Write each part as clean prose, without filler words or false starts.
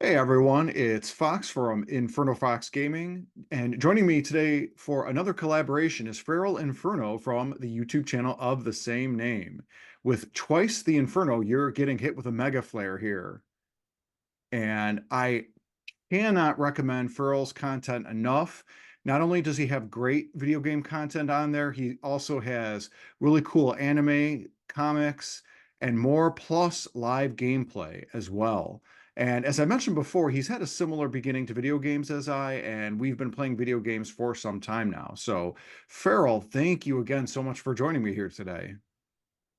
Hey everyone, it's Fox from InfernoFox Gaming, and joining me today for another collaboration is Feral Inferno from the YouTube channel of the same name. With twice the Inferno, you're getting hit with a mega flare here. And I cannot recommend Feral's content enough. Not only does he have great video game content on there, he also has really cool anime, comics, and more, plus live gameplay as well. And as I mentioned before, he's had a similar beginning to video games as I, and we've been playing video games for some time now. So, Feral, thank you again so much for joining me here today.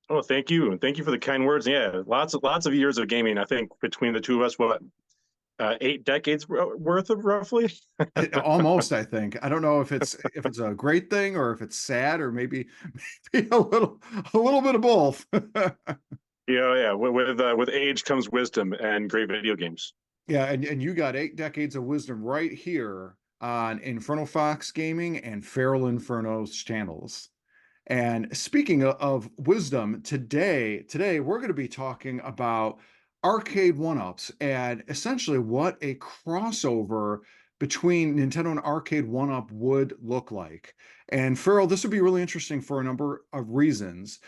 Oh, thank you, and thank you for the kind words. Yeah, lots of years of gaming. I think between the two of us, what 8 decades worth of roughly. Almost, I think. I don't know if it's a great thing or if it's sad or maybe a little bit of both. Yeah. With age comes wisdom and great video games. Yeah, and you got 8 decades of wisdom right here on InfernoFox Gaming and Feral Inferno's channels. And speaking of wisdom, today we're going to be talking about arcade one-ups and essentially what a crossover between Nintendo and arcade one-up would look like. And Farrell, this would be really interesting for a number of reasons.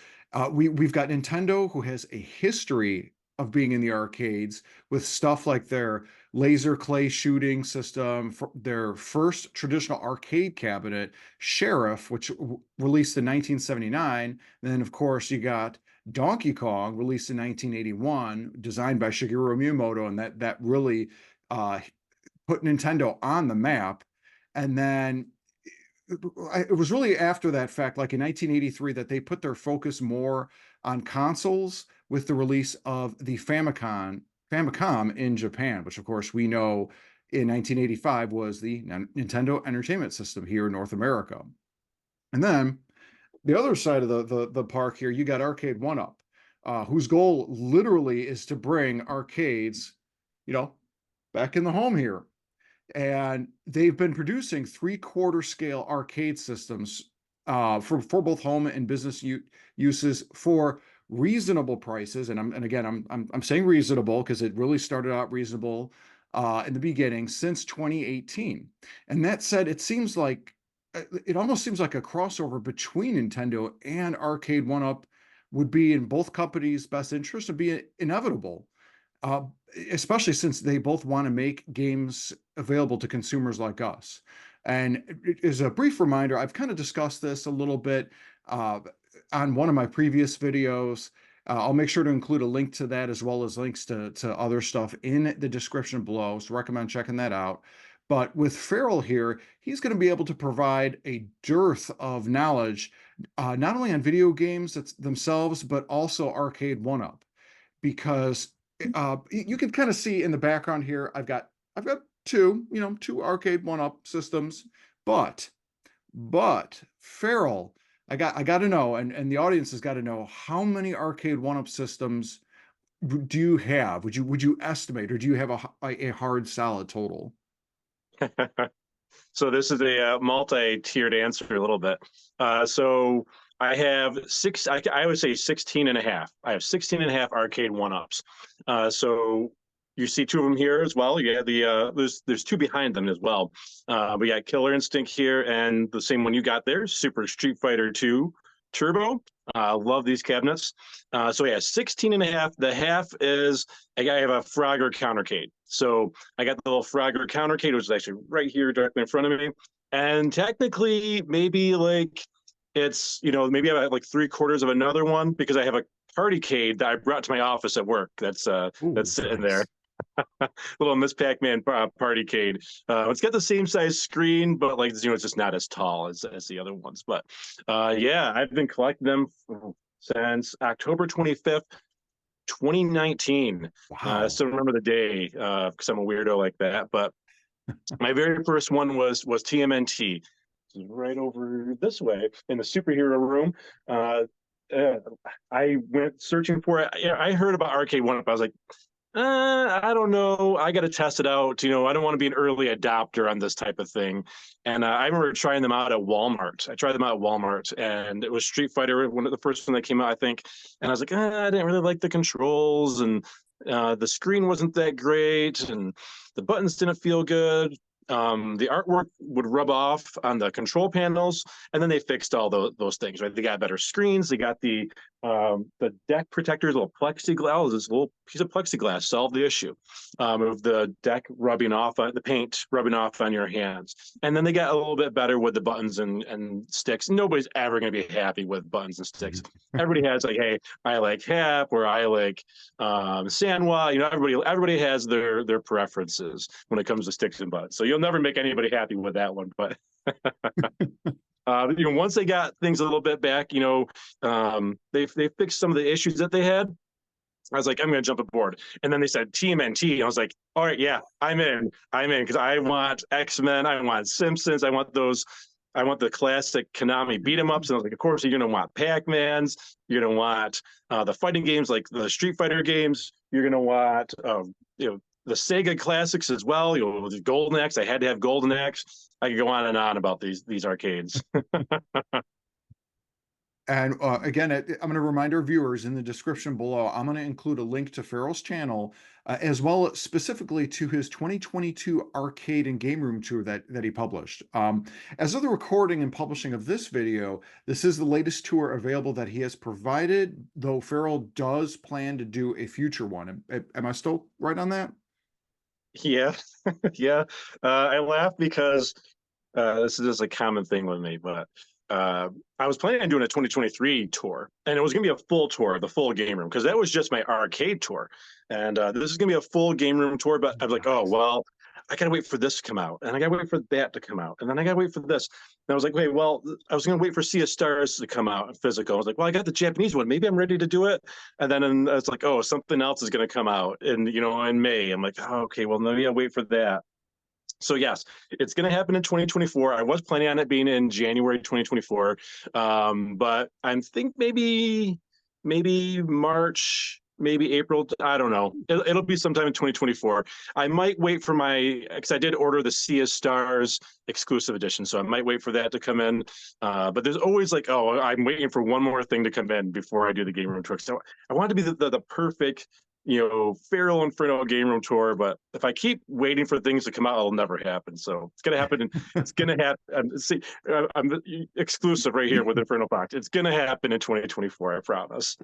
We've got Nintendo, who has a history of being in the arcades with stuff like their laser clay shooting system, their first traditional arcade cabinet, Sheriff, which released in 1979. And then, of course, you got Donkey Kong, released in 1981, designed by Shigeru Miyamoto, and that really uh, put Nintendo on the map. And then it was really after that fact, like in 1983, that they put their focus more on consoles with the release of the Famicom in Japan, which of course we know in 1985 was the Nintendo Entertainment System here in North America. And then the other side of the park here, you got Arcade One Up, whose goal literally is to bring arcades, you know, back in the home here. And they've been producing three-quarter scale arcade systems for both home and business uses for reasonable prices. And again, I'm saying reasonable because it really started out reasonable in the beginning since 2018. And that said, it almost seems like a crossover between Nintendo and Arcade One Up would be in both companies' best interest and be inevitable, uh, especially since they both want to make games available to consumers like us. And as a brief reminder, I've kind of discussed this a little bit uh, on one of my previous videos. I'll make sure to include a link to that as well as links to other stuff in the description below. So recommend checking that out. But with Feral here, he's going to be able to provide a dearth of knowledge, not only on video games themselves, but also arcade one-up. Because you can kind of see in the background here, I've got two arcade one-up systems, but Feral, I got to know, and the audience has got to know, how many arcade one-up systems do you have? Would you estimate, or do you have a hard solid total? So this is a multi-tiered answer a little bit. So I have I would say 16 and a half. I have 16 and a half arcade one-ups. So you see two of them here as well. You have there's two behind them as well. We got Killer Instinct here, and the same one you got there, Super Street Fighter 2 Turbo. Love these cabinets. So yeah, 16 and a half. The half is I have a Frogger countercade. So I got the little Frogger countercade, which is actually right here directly in front of me. And technically, maybe like maybe I have like three-quarters of another one because I have a partycade that I brought to my office at work. That's Ooh, sitting there. nice. Little Miss Pac-Man partycade. It's got the same size screen, but like it's just not as tall as the other ones. But yeah, I've been collecting them since October 25th, 2019. I Wow. still remember the day because I'm a weirdo like that. But my very first one was TMNT. Right over this way in the superhero room. Uh, I went searching for it. I heard about Arcade One Up. I was like, I don't know. I got to test it out. I don't want to be an early adopter on this type of thing. And I remember trying them out at Walmart. I tried them out at Walmart, and it was Street Fighter, one of the first one that came out, I think. And I was like, I didn't really like the controls, and The screen wasn't that great, and the buttons didn't feel good. The artwork would rub off on the control panels, and then they fixed all those things. Right, they got better screens. They got the deck protectors, little plexiglass. This little piece of plexiglass solved the issue of the deck rubbing off, the paint rubbing off on your hands. And then they got a little bit better with the buttons and sticks. Nobody's ever going to be happy with buttons and sticks. Everybody has like, hey, I like Hap, or I like Sanwa. You know, everybody has their preferences when it comes to sticks and buttons. So you'll never make anybody happy with that one. But you know, once they got things a little bit back, you know, they fixed some of the issues that they had. I was like, I'm going to jump aboard. And then they said TMNT. I was like, all right, yeah, I'm in, because I want X-Men, I want Simpsons, I want the classic Konami beat 'em ups. And I was like, of course, you're going to want Pac-Mans. You're going to want the fighting games like the Street Fighter games. You're going to want, you know, the Sega classics as well. You know, the Golden Axe. I had to have Golden Axe. I could go on and on about these arcades. And again, I'm going to remind our viewers in the description below, I'm going to include a link to Feral's channel, as well as specifically to his 2022 arcade and game room tour that he published. As of the recording and publishing of this video, this is the latest tour available that he has provided, though Feral does plan to do a future one. Am I still right on that? Yeah, yeah. I laugh because this is a common thing with me, but I was planning on doing a 2023 tour, and it was going to be a full tour, the full game room, because that was just my arcade tour. And this is going to be a full game room tour, but I was like, oh, well, I got to wait for this to come out, and I got to wait for that to come out, and then I got to wait for this. And I was like, wait, well, I was going to wait for Sea of Stars to come out in physical. I was like, well, I got the Japanese one. Maybe I'm ready to do it. And then it's like, oh, something else is going to come out in May. I'm like, oh, okay, well, maybe I'll wait for that. So yes, it's going to happen in 2024. I was planning on it being in January 2024, but I think maybe March, maybe April. I don't know. It'll be sometime in 2024. I might wait for because I did order the Sea of Stars exclusive edition, so I might wait for that to come in. But there's always like, oh, I'm waiting for one more thing to come in before I do the game room tour. So I want it to be the perfect, Feral Inferno game room tour, but if I keep waiting for things to come out, it'll never happen. So it's gonna happen. It's gonna happen. See, I'm exclusive right here with InfernoFox. It's gonna happen in 2024. I promise.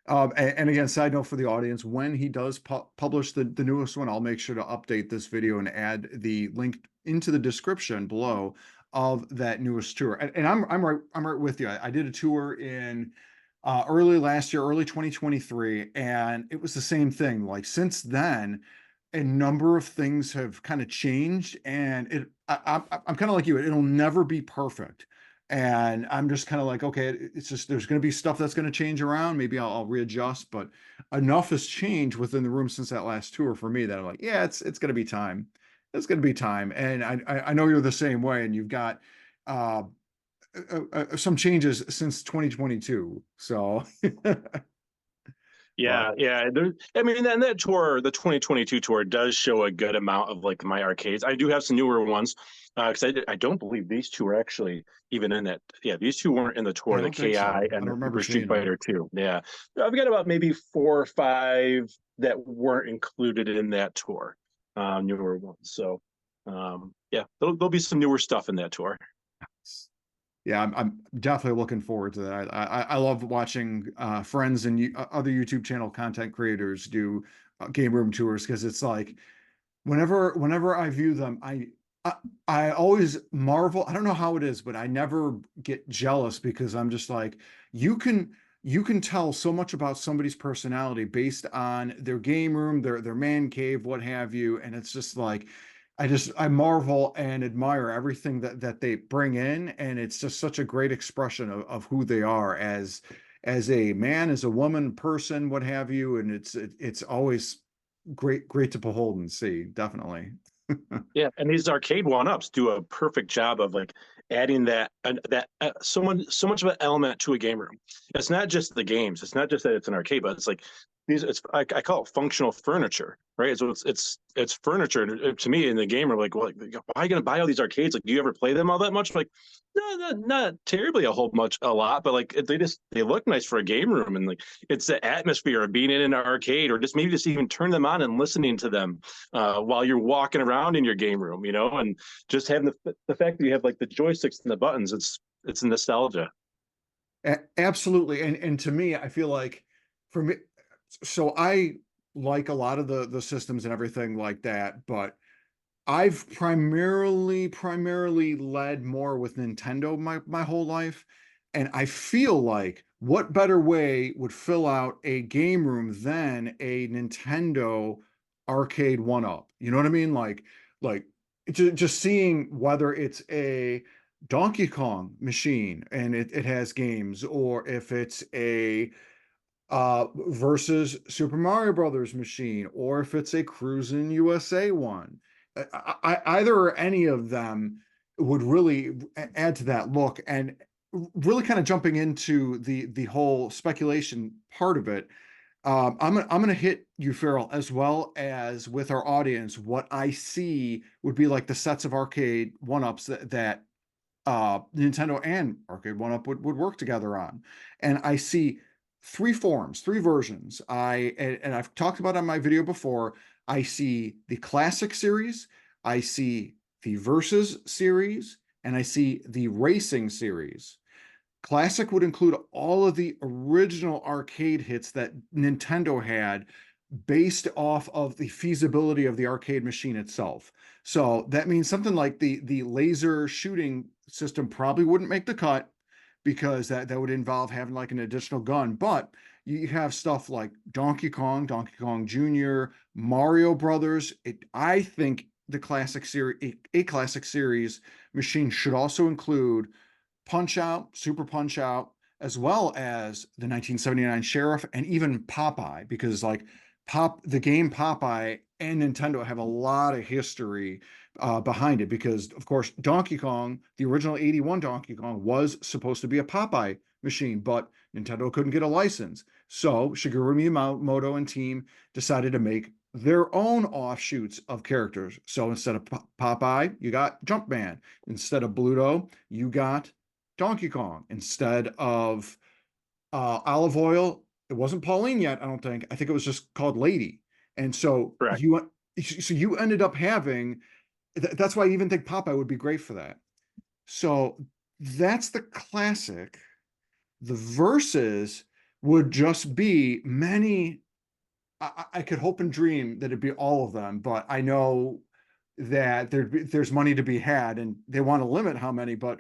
And again, side note for the audience, when he does publish the newest one, I'll make sure to update this video and add the link into the description below of that newest tour. And I'm right with you. I did a tour in early last year, early 2023, and it was the same thing. Like since then, a number of things have kind of changed, and I'm kind of like you. It'll never be perfect, and I'm just kind of like, okay, it's just there's going to be stuff that's going to change around. Maybe I'll readjust, but enough has changed within the room since that last tour for me that I'm like, yeah, it's going to be time. It's going to be time, and I know you're the same way, and you've got some changes since 2022. So Yeah, yeah. I mean, and that tour, the 2022 tour, does show a good amount of like my arcades. I do have some newer ones because I don't believe these two are actually even in that. Yeah, these two weren't in the tour, the KI and the Street Fighter 2. Yeah, I've got about maybe 4 or 5 that weren't included in that tour, newer ones. So, yeah, there'll be some newer stuff in that tour. Yeah, I'm definitely looking forward to that. I love watching friends and other YouTube channel content creators do game room tours because it's like whenever I view them, I always marvel. I don't know how it is, but I never get jealous because I'm just like you can tell so much about somebody's personality based on their game room, their man cave, what have you, and it's just like I marvel and admire everything that they bring in, and it's just such a great expression of who they are as a man, as a woman, person, what have you, and it's always great to behold and see, definitely. Yeah, and these arcade one-ups do a perfect job of like adding so much of an element to a game room. It's not just the games. It's not just that it's an arcade, but it's like I call it functional furniture, right? So it's furniture. And to me, in the game, I'm like, well, why are you gonna buy all these arcades? Like, do you ever play them all that much? Like, no, not terribly a lot, but like they look nice for a game room, and like it's the atmosphere of being in an arcade, or just maybe just even turn them on and listening to them while you're walking around in your game room, and just having the fact that you have like the joysticks and the buttons, it's nostalgia. Absolutely. And to me, I feel like for me, so I like a lot of the systems and everything like that, but I've primarily led more with Nintendo my whole life. And I feel like what better way would fill out a game room than a Nintendo arcade one up? You know what I mean? Like just seeing whether it's a Donkey Kong machine and it has games, or if it's a versus Super Mario Brothers machine, or if it's a Cruisin' USA one. Either or any of them would really add to that look. And really kind of jumping into the whole speculation part of it, I'm gonna hit you, Feral, as well as with our audience, what I see would be like the sets of arcade one-ups that Nintendo and Arcade One Up would work together on. And I see three forms, three versions. And I've talked about on my video before. I see the classic series, I see the versus series, and I see the racing series. Classic would include all of the original arcade hits that Nintendo had based off of the feasibility of the arcade machine itself. So that means something like the laser shooting system probably wouldn't make the cut because that would involve having like an additional gun. But you have stuff like Donkey Kong, Donkey Kong Jr., Mario Brothers. I think the classic series, a classic series machine should also include Punch Out, Super Punch Out, as well as the 1979 Sheriff and even Popeye, because like the game Popeye and Nintendo have a lot of history behind it. Because of course, Donkey Kong, the original '81 Donkey Kong, was supposed to be a Popeye machine, but Nintendo couldn't get a license. So Shigeru Miyamoto and team decided to make their own offshoots of characters. So instead of Popeye, you got Jumpman. Instead of Bluto, you got Donkey Kong. Instead of Olive Oil, it wasn't Pauline yet, I don't think. I think it was just called Lady. And so Correct. you ended up having that's why I even think Popeye would be great for that. So that's the classic. The verses would just be many. I could hope and dream that it'd be all of them, but I know that there's money to be had and they want to limit how many, but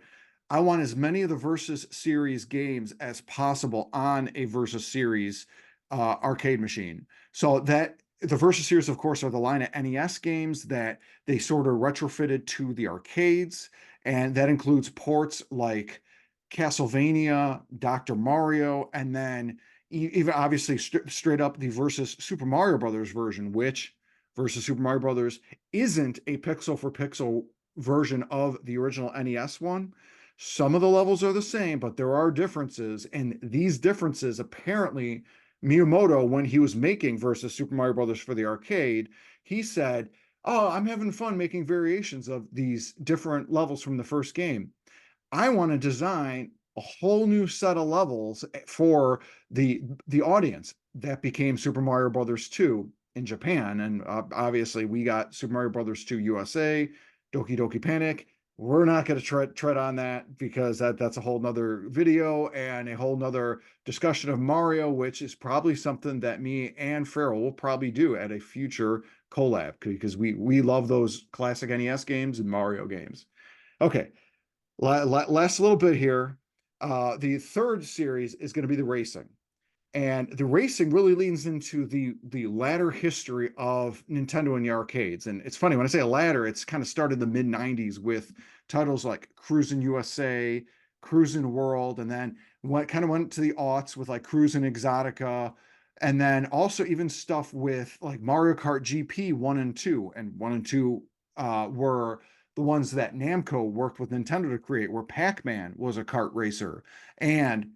I want as many of the Versus series games as possible on a Versus series arcade machine. So that the Versus series, of course, are the line of NES games that they sort of retrofitted to the arcades. And that includes ports like Castlevania, Dr. Mario, and then even obviously straight up the Versus Super Mario Brothers version, which Versus Super Mario Brothers isn't a pixel for pixel version of the original NES one. Some of the levels are the same, but there are differences. And these differences, apparently, Miyamoto, when he was making Versus Super Mario Brothers for the arcade, he said, "Oh, I'm having fun making variations of these different levels from the first game. I want to design a whole new set of levels for the audience." That became Super Mario Brothers 2 in Japan, and obviously we got Super Mario Brothers 2 USA, Doki Doki Panic. We're not going to tread on that because that's a whole nother video and a whole nother discussion of Mario, which is probably something that me and Feral will probably do at a future collab because we love those classic NES games and Mario games. Okay, last little bit here. The third series is going to be the racing. And the racing really leans into the ladder history of Nintendo in the arcades. And it's funny when I say a ladder, it's kind of started in the mid 90s with titles like Cruisin' USA, Cruisin' World, and then kind of went to the aughts with like Cruisin' Exotica, and then also even stuff with like Mario Kart GP 1 and 2. And 1 and 2 were the ones that Namco worked with Nintendo to create, where Pac-Man was a kart racer. And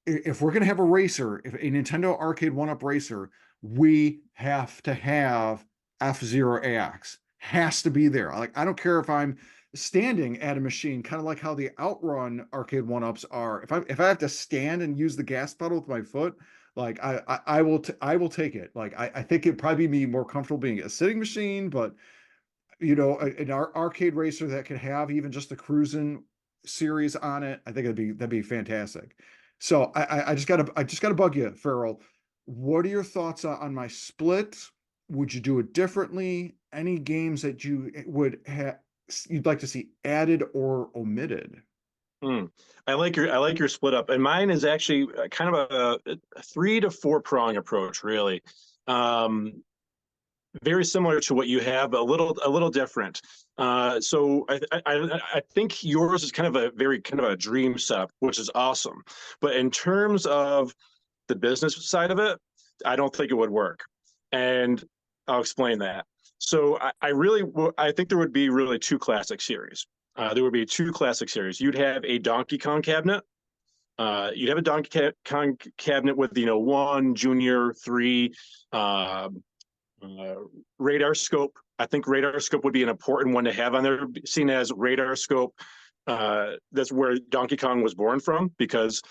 if we're going to have a racer, if a Nintendo arcade one-up racer, we have to have F-Zero AX. Has to be there. Like, I don't care if I'm standing at a machine, kind of like how the Outrun arcade one-ups are. If I have to stand and use the gas pedal with my foot, like I will take it. Like I think it'd probably be more comfortable being a sitting machine, but you know, an arcade racer that could have even just the cruising series on it, I think that'd be fantastic. So I just gotta bug you, Feral. What are your thoughts on my split? Would you do it differently? Any games that you would have you'd like to see added or omitted? Hmm. I like your split up, and mine is actually kind of a 3 to 4 prong approach, really. Um, Very similar to what you have, but a little different. So I think yours is kind of a very kind of a dream setup, which is awesome. But in terms of the business side of it, I don't think it would work, and I'll explain that. So I think there would be really two classic series. There would be two classic series. You'd have a Donkey Kong cabinet. You'd have a Donkey Kong cabinet with 1, Junior, 3, uh, uh, radar scope. I think radar scope would be an important one to have on there, seen as radar scope. That's where Donkey Kong was born from, because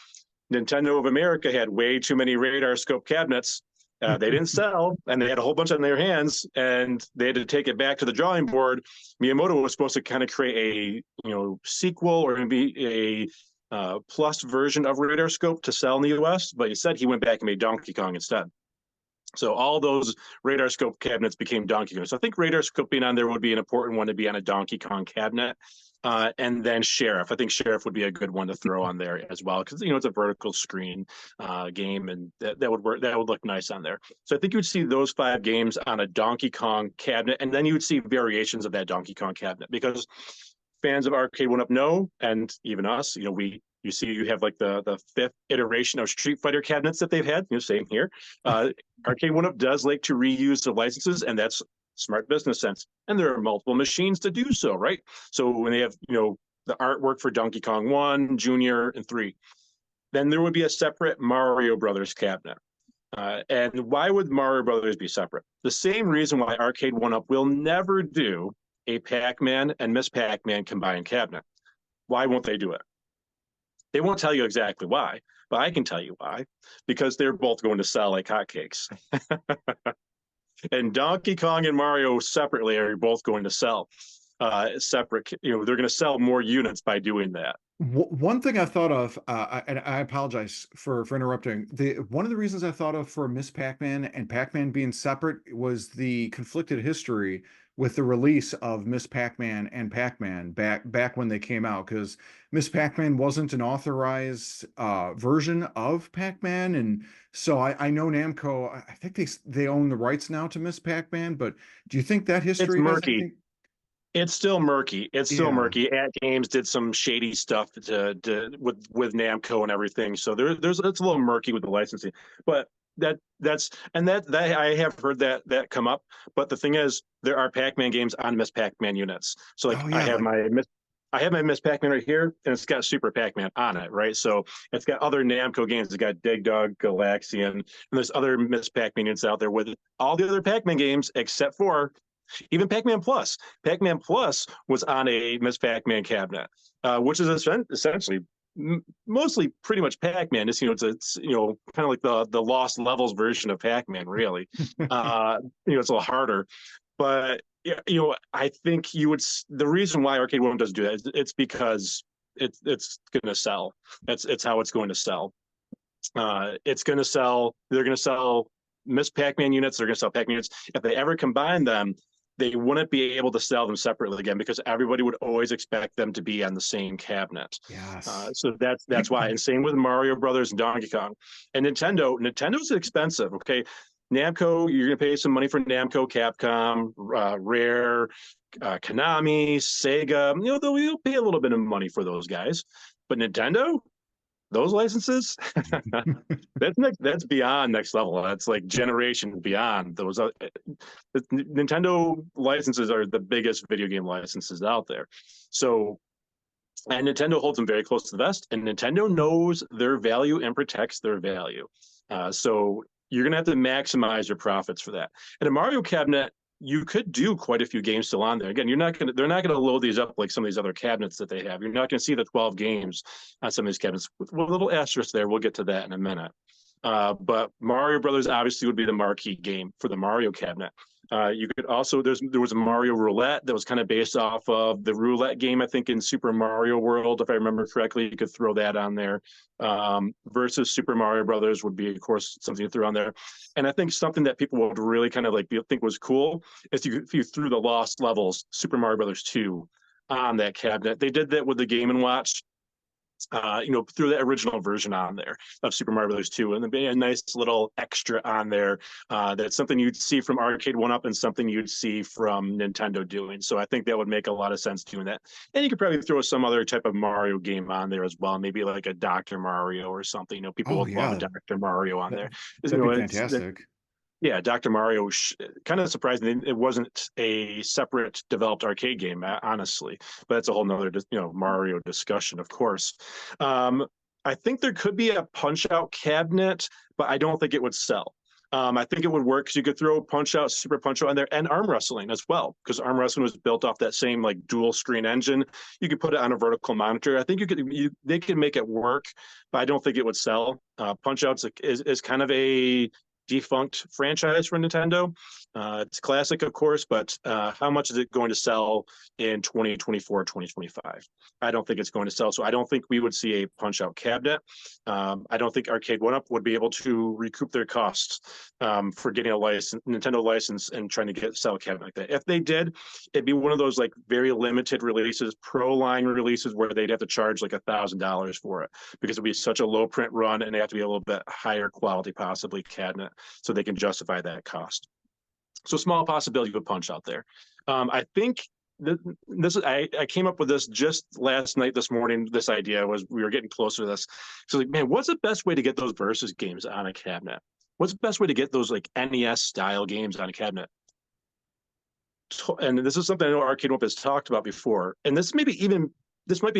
Nintendo of America had way too many radar scope cabinets. They didn't sell, and they had a whole bunch on their hands, and they had to take it back to the drawing board. Miyamoto was supposed to kind of create a sequel or maybe a plus version of radar scope to sell in the US, but instead he went back and made Donkey Kong instead. So all those radar scope cabinets became Donkey Kong. So I think radar scope being on there would be an important one to be on a Donkey Kong cabinet. And then Sheriff. I think Sheriff would be a good one to throw on there as well, because it's a vertical screen game, and that would work. That would look nice on there. So I think you would see those 5 games on a Donkey Kong cabinet, and then you would see variations of that Donkey Kong cabinet, because fans of Arcade One Up know, and even us, you see you have like the 5th iteration of Street Fighter cabinets that they've had. Same here. Arcade One Up does like to reuse the licenses, and that's smart business sense. And there are multiple machines to do so, right? So when they have the artwork for Donkey Kong 1, Junior, and 3, then there would be a separate Mario Brothers cabinet. And why would Mario Brothers be separate? The same reason why Arcade One Up will never do a Pac-Man and Miss Pac-Man combined cabinet. Why won't they do it? They won't tell you exactly why, but I can tell you why. Because they're both going to sell like hotcakes. And Donkey Kong and Mario separately are both going to sell separate. They're going to sell more units by doing that. One thing I thought of, and I apologize for interrupting. One of the reasons I thought of for Miss Pac-Man and Pac-Man being separate was the conflicted history with the release of Miss Pac-Man and Pac-Man back when they came out, because Miss Pac-Man wasn't an authorized version of Pac-Man, and so I know Namco. I think they own the rights now to Miss Pac-Man, but do you think that It's history has murky. anything? It's still murky. It's still Yeah. murky. At Games did some shady stuff with Namco and everything. So there's it's a little murky with the licensing. But that I have heard that come up. But the thing is, there are Pac-Man games on Miss Pac-Man units. So like Oh yeah, like I have my Miss Pac-Man right here, and it's got Super Pac-Man on it, right? So it's got other Namco games. It's got Dig Dug, Galaxian, and there's other Miss Pac-Man units out there with all the other Pac-Man games except for even Pac-Man Plus. Pac-Man Plus was on a Miss Pac-Man cabinet, which is essentially mostly pretty much Pac-Man. It's kind of like the Lost Levels version of Pac-Man, really. It's a little harder, but yeah, I think you would. The reason why Arcade One doesn't do that, it's because it's going to sell. It's how it's going to sell. It's going to sell. They're going to sell Miss Pac-Man units. They're going to sell Pac-Man units. If they ever combine them, they wouldn't be able to sell them separately again, because everybody would always expect them to be on the same cabinet. yes. So that's why. And same with Mario Brothers and Donkey Kong. And Nintendo's expensive. Okay, Namco, you're going to pay some money for Namco, Capcom, Rare, Konami, Sega. They'll pay a little bit of money for those guys. But Nintendo, those licenses, that's beyond next level. That's like generation beyond those. Nintendo licenses are the biggest video game licenses out there. So, and Nintendo holds them very close to the vest, and Nintendo knows their value and protects their value. So you're going to have to maximize your profits for that. And a Mario cabinet, you could do quite a few games still on there. Again, they're not going to load these up like some of these other cabinets that they have. You're not going to see the 12 games on some of these cabinets. With a little asterisk there, we'll get to that in a minute. But Mario Brothers obviously would be the marquee game for the Mario cabinet. You could also, there was a Mario Roulette that was kind of based off of the roulette game, I think, in Super Mario World, if I remember correctly. You could throw that on there. Versus Super Mario Brothers would be, of course, something to throw on there. And I think something that people would really kind of like think was cool is if you threw the Lost Levels, Super Mario Brothers 2, on that cabinet. They did that with the Game & Watch. Threw the original version on there of Super Mario Brothers 2, and then be a nice little extra on there. That's something you'd see from Arcade 1-Up and something you'd see from Nintendo doing. So I think that would make a lot of sense doing that. And you could probably throw some other type of Mario game on there as well, maybe like a Dr. Mario or something. People would love a Dr. Mario on there. That'd be fantastic. Yeah, Dr. Mario, kind of surprising. It wasn't a separate developed arcade game, honestly. But that's a whole nother, Mario discussion, of course. I think there could be a Punch-Out cabinet, but I don't think it would sell. I think it would work because you could throw Punch-Out, Super Punch-Out in there, and arm wrestling as well, because arm wrestling was built off that same like dual screen engine. You could put it on a vertical monitor. I think they could make it work, but I don't think it would sell. Punch-Out is kind of a defunct franchise for Nintendo. It's classic, of course, but how much is it going to sell in 2024, 2025? I don't think it's going to sell. So I don't think we would see a Punch-Out cabinet. I don't think Arcade 1-Up would be able to recoup their costs for getting a Nintendo license and trying to sell a cabinet like that. If they did, it'd be one of those like very limited releases, pro line releases, where they'd have to charge like $1,000 for it, because it'd be such a low print run and they have to be a little bit higher quality, possibly cabinet, so they can justify that cost. So small possibility of a Punch-Out there. I think I came up with this just last night, this morning. This idea was, we were getting closer to this. So like, man, what's the best way to get those versus games on a cabinet? What's the best way to get those like NES style games on a cabinet? And this is something I know Arcade 1-Up has talked about before. And this might be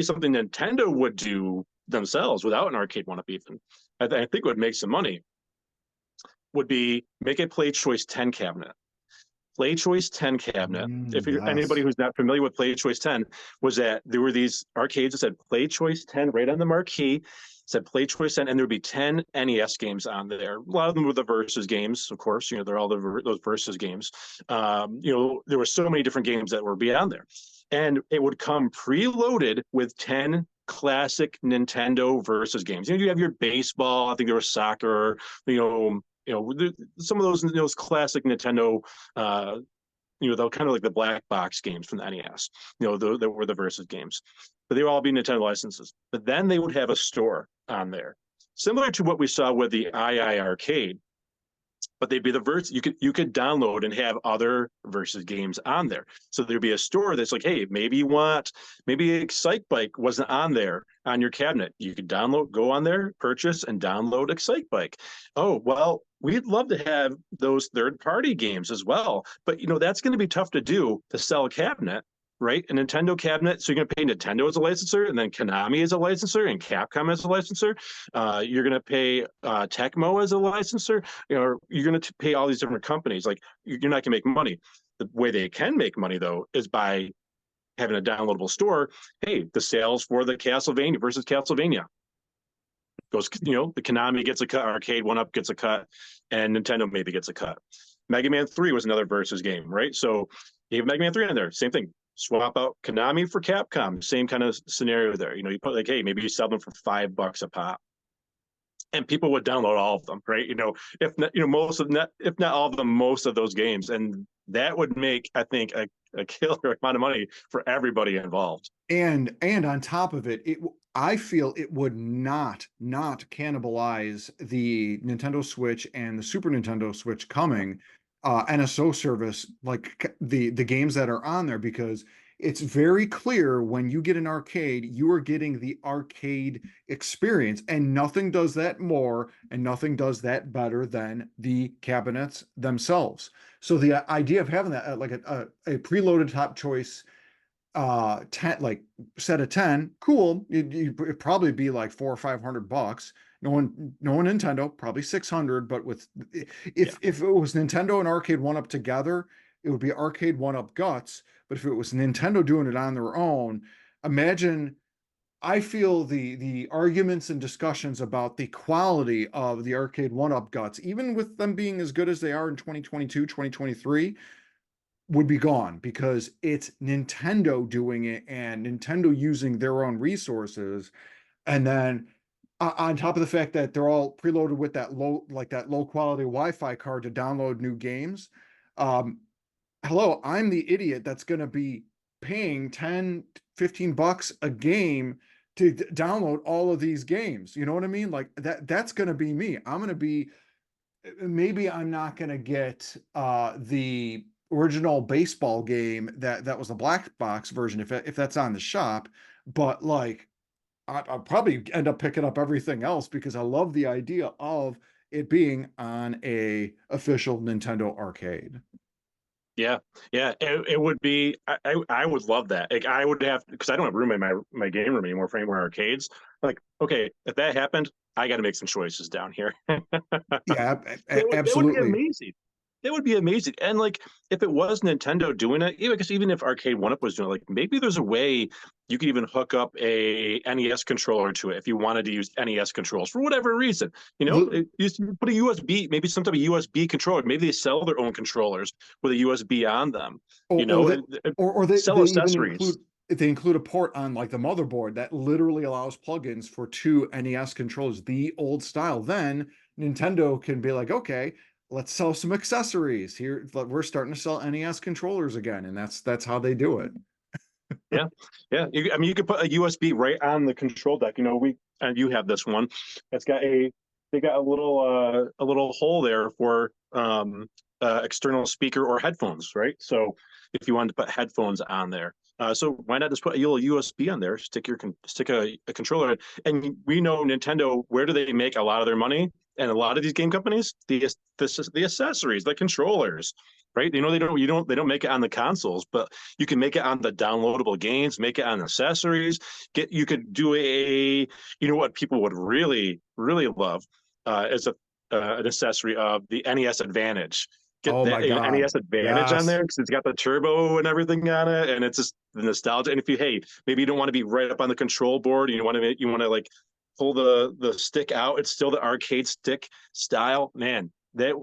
something Nintendo would do themselves without an Arcade 1-Up even. I think it would make some money. Would be make a Playchoice 10 cabinet. Playchoice 10 cabinet. If you're anybody who's not familiar with Playchoice 10, was that there were these arcades that said Playchoice 10 right on the marquee, said Playchoice 10, and there would be 10 NES games on there. A lot of them were the versus games, of course. They're all those versus games. There were so many different games that were beyond there, and it would come preloaded with 10 classic Nintendo versus games. You have your baseball. I think there was soccer. Some of those classic Nintendo, they'll kind of like the black box games from the NES, that were the versus games, but they would all be Nintendo licenses. But then they would have a store on there, similar to what we saw with the II arcade, but they'd be the verse. You could download and have other versus games on there. So there'd be a store that's like, hey, maybe Excite Bike wasn't on there on your cabinet. You could go on there, purchase and download Excite Bike. Oh, well, we'd love to have those third-party games as well, but that's going to be tough to do, to sell a cabinet, right? A Nintendo cabinet. So you're going to pay Nintendo as a licensor, and then Konami as a licensor, and Capcom as a licensor. You're going to pay Tecmo as a licensor. You're going to pay all these different companies. Like, you're not going to make money. The way they can make money, though, is by having a downloadable store. Hey, the sales for the Castlevania versus Castlevania goes, the Konami gets a cut, Arcade 1-Up gets a cut, and Nintendo maybe gets a cut. Mega Man 3 was another versus game, right? So you have Mega Man 3 on there, same thing. Swap out Konami for Capcom, same kind of scenario there. You put like, hey, maybe you sell them for $5 a pop, and people would download all of them, right? If not, if not all of them, most of those games, and that would make, I think, a killer amount of money for everybody involved. And on top of it, I feel it would not cannibalize the Nintendo Switch and the Super Nintendo Switch coming NSO service, like the games that are on there, because it's very clear when you get an arcade, you are getting the arcade experience, and nothing does that more and nothing does that better than the cabinets themselves. So the idea of having that like a preloaded top choice 10, like set of 10, cool. It'd probably be like $400 or $500, knowing Nintendo, probably 600, but with Yeah. if it was Nintendo and Arcade One Up together, it would be Arcade One Up guts. But if it was Nintendo doing it on their own, imagine. I feel the arguments and discussions about the quality of the Arcade One Up guts, even with them being as good as they are in 2022, 2023, would be gone because it's Nintendo doing it and Nintendo using their own resources. And then on top of the fact that they're all preloaded with that low quality Wi-Fi card to download new games. Um, hello, I'm the idiot that's going to be paying 10, 15 bucks a game to download all of these games. You know what I mean? Like that's going to be me. I'm going to be, maybe I'm not going to get the original baseball game that was the black box version if that's on the shop, but like I'll probably end up picking up everything else because I love the idea of it being on a official Nintendo arcade. Yeah, yeah, it would be. I would love that. Like, I would have, because I don't have room in my game room anymore for any more arcades. Like, okay, if that happened, I got to make some choices down here. Yeah, That would be absolutely. amazing. That would be amazing. And like, if it was Nintendo doing it, even because even if Arcade One Up was doing it, like maybe there's a way you could even hook up a NES controller to it if you wanted to use NES controls for whatever reason. You put a USB, maybe some type of USB controller. Maybe they sell their own controllers with a USB on them. or You or know, they and or they sell they even accessories. include if they include a port on like the motherboard that literally allows plugins for two NES controllers, the old style. Then Nintendo can be like, okay, let's sell some accessories here. We're starting to sell NES controllers again, and that's how they do it. Yeah, yeah. I mean, you could put a USB right on the control deck. And you have this one. It's got they got a little hole there for external speaker or headphones, right? So if you wanted to put headphones on there, so why not just put a little USB on there? Stick a controller in. And we know Nintendo. Where do they make a lot of their money? And a lot of these game companies, the accessories, the controllers, right? They don't make it on the consoles, but you can make it on the downloadable games, make it on accessories. You could do what people would really, really love as an accessory of the NES Advantage. Get Oh that my God. NES Advantage on Yes. there because it's got the turbo and everything on it, and it's just the nostalgia. And if maybe you don't want to be right up on the control board, you want to like pull the stick out. It's still the arcade stick style, man. That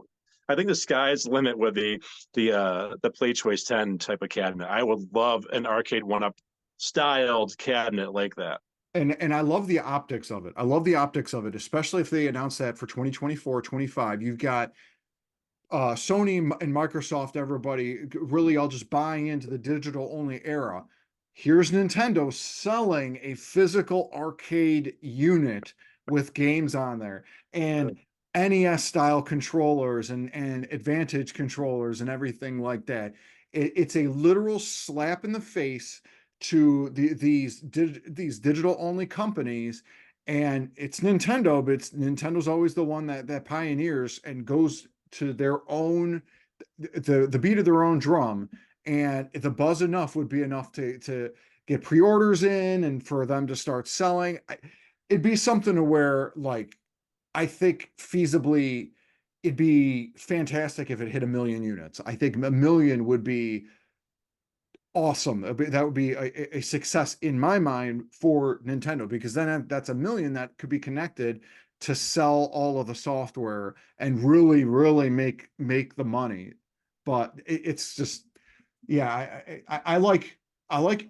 I think the sky's the limit with the Playchoice 10 type of cabinet. I would love an arcade one up styled cabinet like that. And I love the optics of it. I love the optics of it, especially if they announce that for 2024, 25. You've got Sony and Microsoft, everybody really all just buying into the digital only era. Here's Nintendo selling a physical arcade unit with games on there and NES style controllers and Advantage controllers and everything like that. It's a literal slap in the face to these digital only companies. And it's Nintendo, but Nintendo's always the one that pioneers and goes to their own the beat of their own drum, and the buzz enough would be enough to get pre-orders in and for them to start selling. It'd be something to where like I think feasibly it'd be fantastic if it hit 1 million units. I think 1 million would be awesome. That would be a success in my mind for Nintendo because then that's 1 million that could be connected to sell all of the software and really, really make the money. But it's just, yeah, I like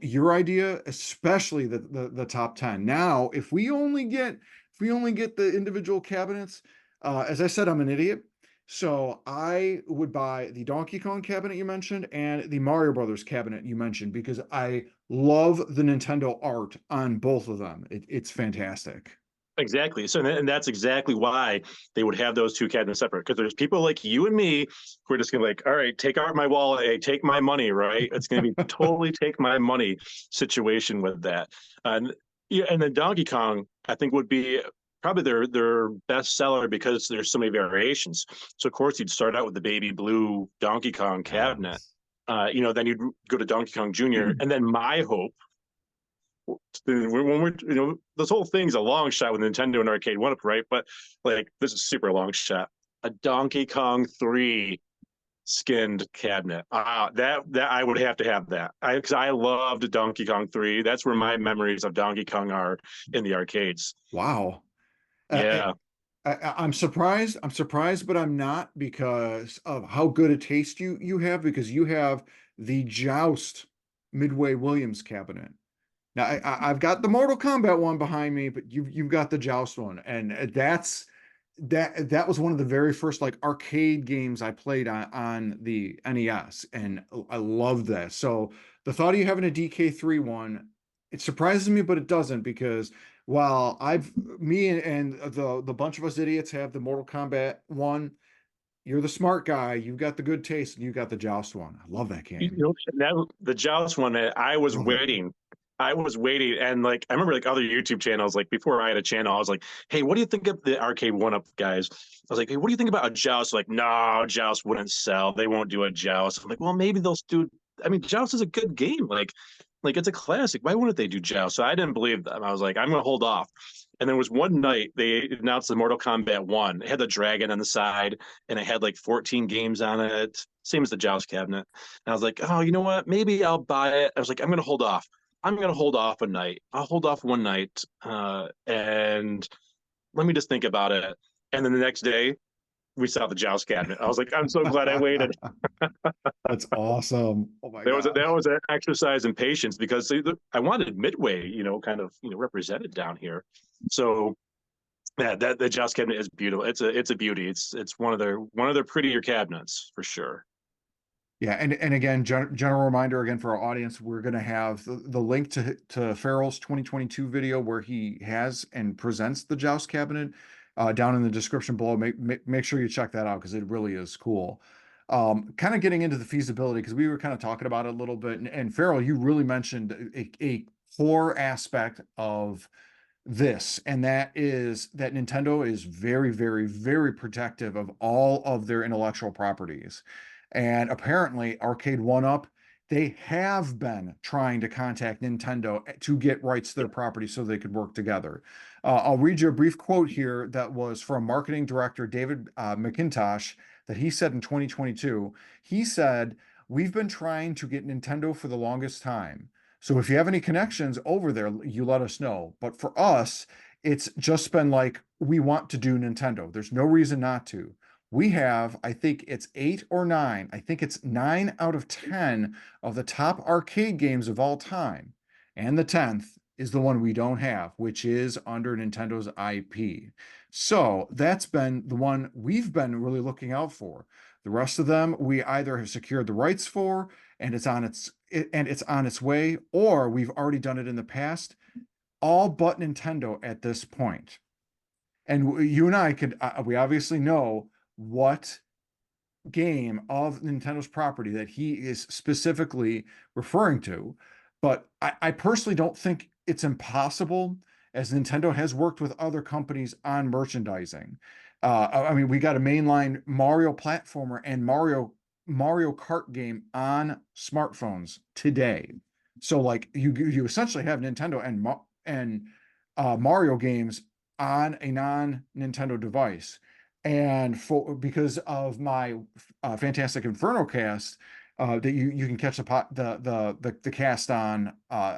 your idea, especially the top 10. Now, if we only get the individual cabinets, as I said, I'm an idiot. So I would buy the Donkey Kong cabinet you mentioned and the Mario Brothers cabinet you mentioned because I love the Nintendo art on both of them. It's fantastic. Exactly. So, and that's exactly why they would have those two cabinets separate. Because there's people like you and me who are just gonna be like, all right, take out my wallet, hey, take my money, right? It's gonna be totally take my money situation with that. And yeah, and then Donkey Kong, I think, would be probably their best seller because there's so many variations. So of course you'd start out with the baby blue Donkey Kong cabinet. Yes. Then you'd go to Donkey Kong Jr. And then my hope when we're, this whole thing's a long shot with Nintendo and Arcade One Up, right? But like, this is super long shot. A Donkey Kong 3 skinned cabinet. That I would have to have that. Because I loved Donkey Kong 3. That's where my memories of Donkey Kong are, in the arcades. Wow. Uh, Yeah. I'm surprised. I'm surprised, but I'm not, because of how good a taste you have, because you have the Joust Midway Williams cabinet. Now I've got the Mortal Kombat one behind me, but you've got the Joust one, and that was one of the very first like arcade games I played on the NES, and I loved that. So the thought of you having a DK3 one, it surprises me, but it doesn't, because while me and the bunch of us idiots have the Mortal Kombat one, you're the smart guy. You've got the good taste, and you got the Joust one. I love that game. The Joust one, I was Love it. waiting. I was waiting, and like I remember, like other YouTube channels, like before I had a channel, I was like, "Hey, what do you think of the Arcade One Up guys?" I was like, "Hey, what do you think about a Joust?" Like, no, Joust wouldn't sell. They won't do a Joust. I'm like, well, maybe they'll do. I mean, Joust is a good game. Like it's a classic. Why wouldn't they do Joust? So I didn't believe them. I was like, I'm gonna hold off. And there was one night they announced the Mortal Kombat One. It had the dragon on the side, and it had like 14 games on it, same as the Joust cabinet. And I was like, oh, you know what? Maybe I'll buy it. I was like, I'm gonna hold off. I'm gonna hold off a night. I'll hold off one night, and let me just think about it. And then the next day, we saw the Joust cabinet. I was like, I'm so glad I waited. That's awesome. Oh my That gosh. was an exercise in patience, because I wanted Midway, kind of represented down here. So yeah, that the Joust cabinet is beautiful. It's a beauty. It's one of their prettier cabinets for sure. Yeah, and again, general reminder again for our audience, we're going to have the link to Farrell's 2022 video where he has and presents the Joust cabinet down in the description below. Make sure you check that out, because it really is cool. Kind of getting into the feasibility, because we were kind of talking about it a little bit, and Farrell, you really mentioned a core aspect of this, and that is that Nintendo is very, very, very protective of all of their intellectual properties. And apparently, Arcade One Up, they have been trying to contact Nintendo to get rights to their property so they could work together. I'll read you a brief quote here that was from marketing director David McIntosh, that he said in 2022. He said, "We've been trying to get Nintendo for the longest time. So if you have any connections over there, you let us know. But for us, it's just been like, we want to do Nintendo. There's no reason not to. We have, I think it's 8 or 9, I think it's 9 out of 10 of the top arcade games of all time. And the 10th is the one we don't have, which is under Nintendo's IP. So that's been the one we've been really looking out for. The rest of them, we either have secured the rights for, and it's on its way, or we've already done it in the past, all but Nintendo at this point. And you and I could, we obviously know what game of Nintendo's property that he is specifically referring to, but I personally don't think it's impossible, as Nintendo has worked with other companies on merchandising. I mean, we got a mainline Mario platformer and Mario Kart game on smartphones today. So like you essentially have Nintendo and Mario games on a non-Nintendo device. And because of my fantastic Inferno cast, that you can catch the cast on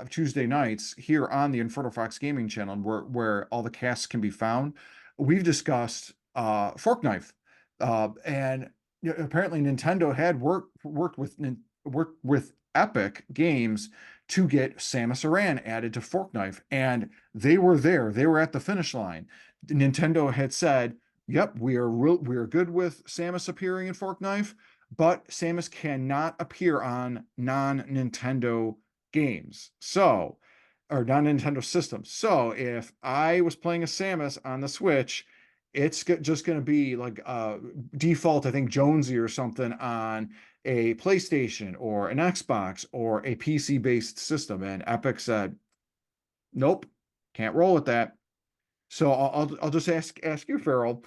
Tuesday nights here on the InfernoFox gaming channel, where all the casts can be found. We've discussed Fork Knife, and apparently Nintendo had worked with Epic Games to get Samus Aran added to Fork Knife, and they were there. They were at the finish line. Nintendo had said, "Yep, we are good with Samus appearing in Fork Knife, but Samus cannot appear on non-Nintendo games." So, or non-Nintendo systems. So if I was playing a Samus on the Switch, it's just going to be like default, I think Jonesy or something on a PlayStation or an Xbox or a PC-based system. And Epic said, "Nope, can't roll with that." So I'll just ask you, Farrell.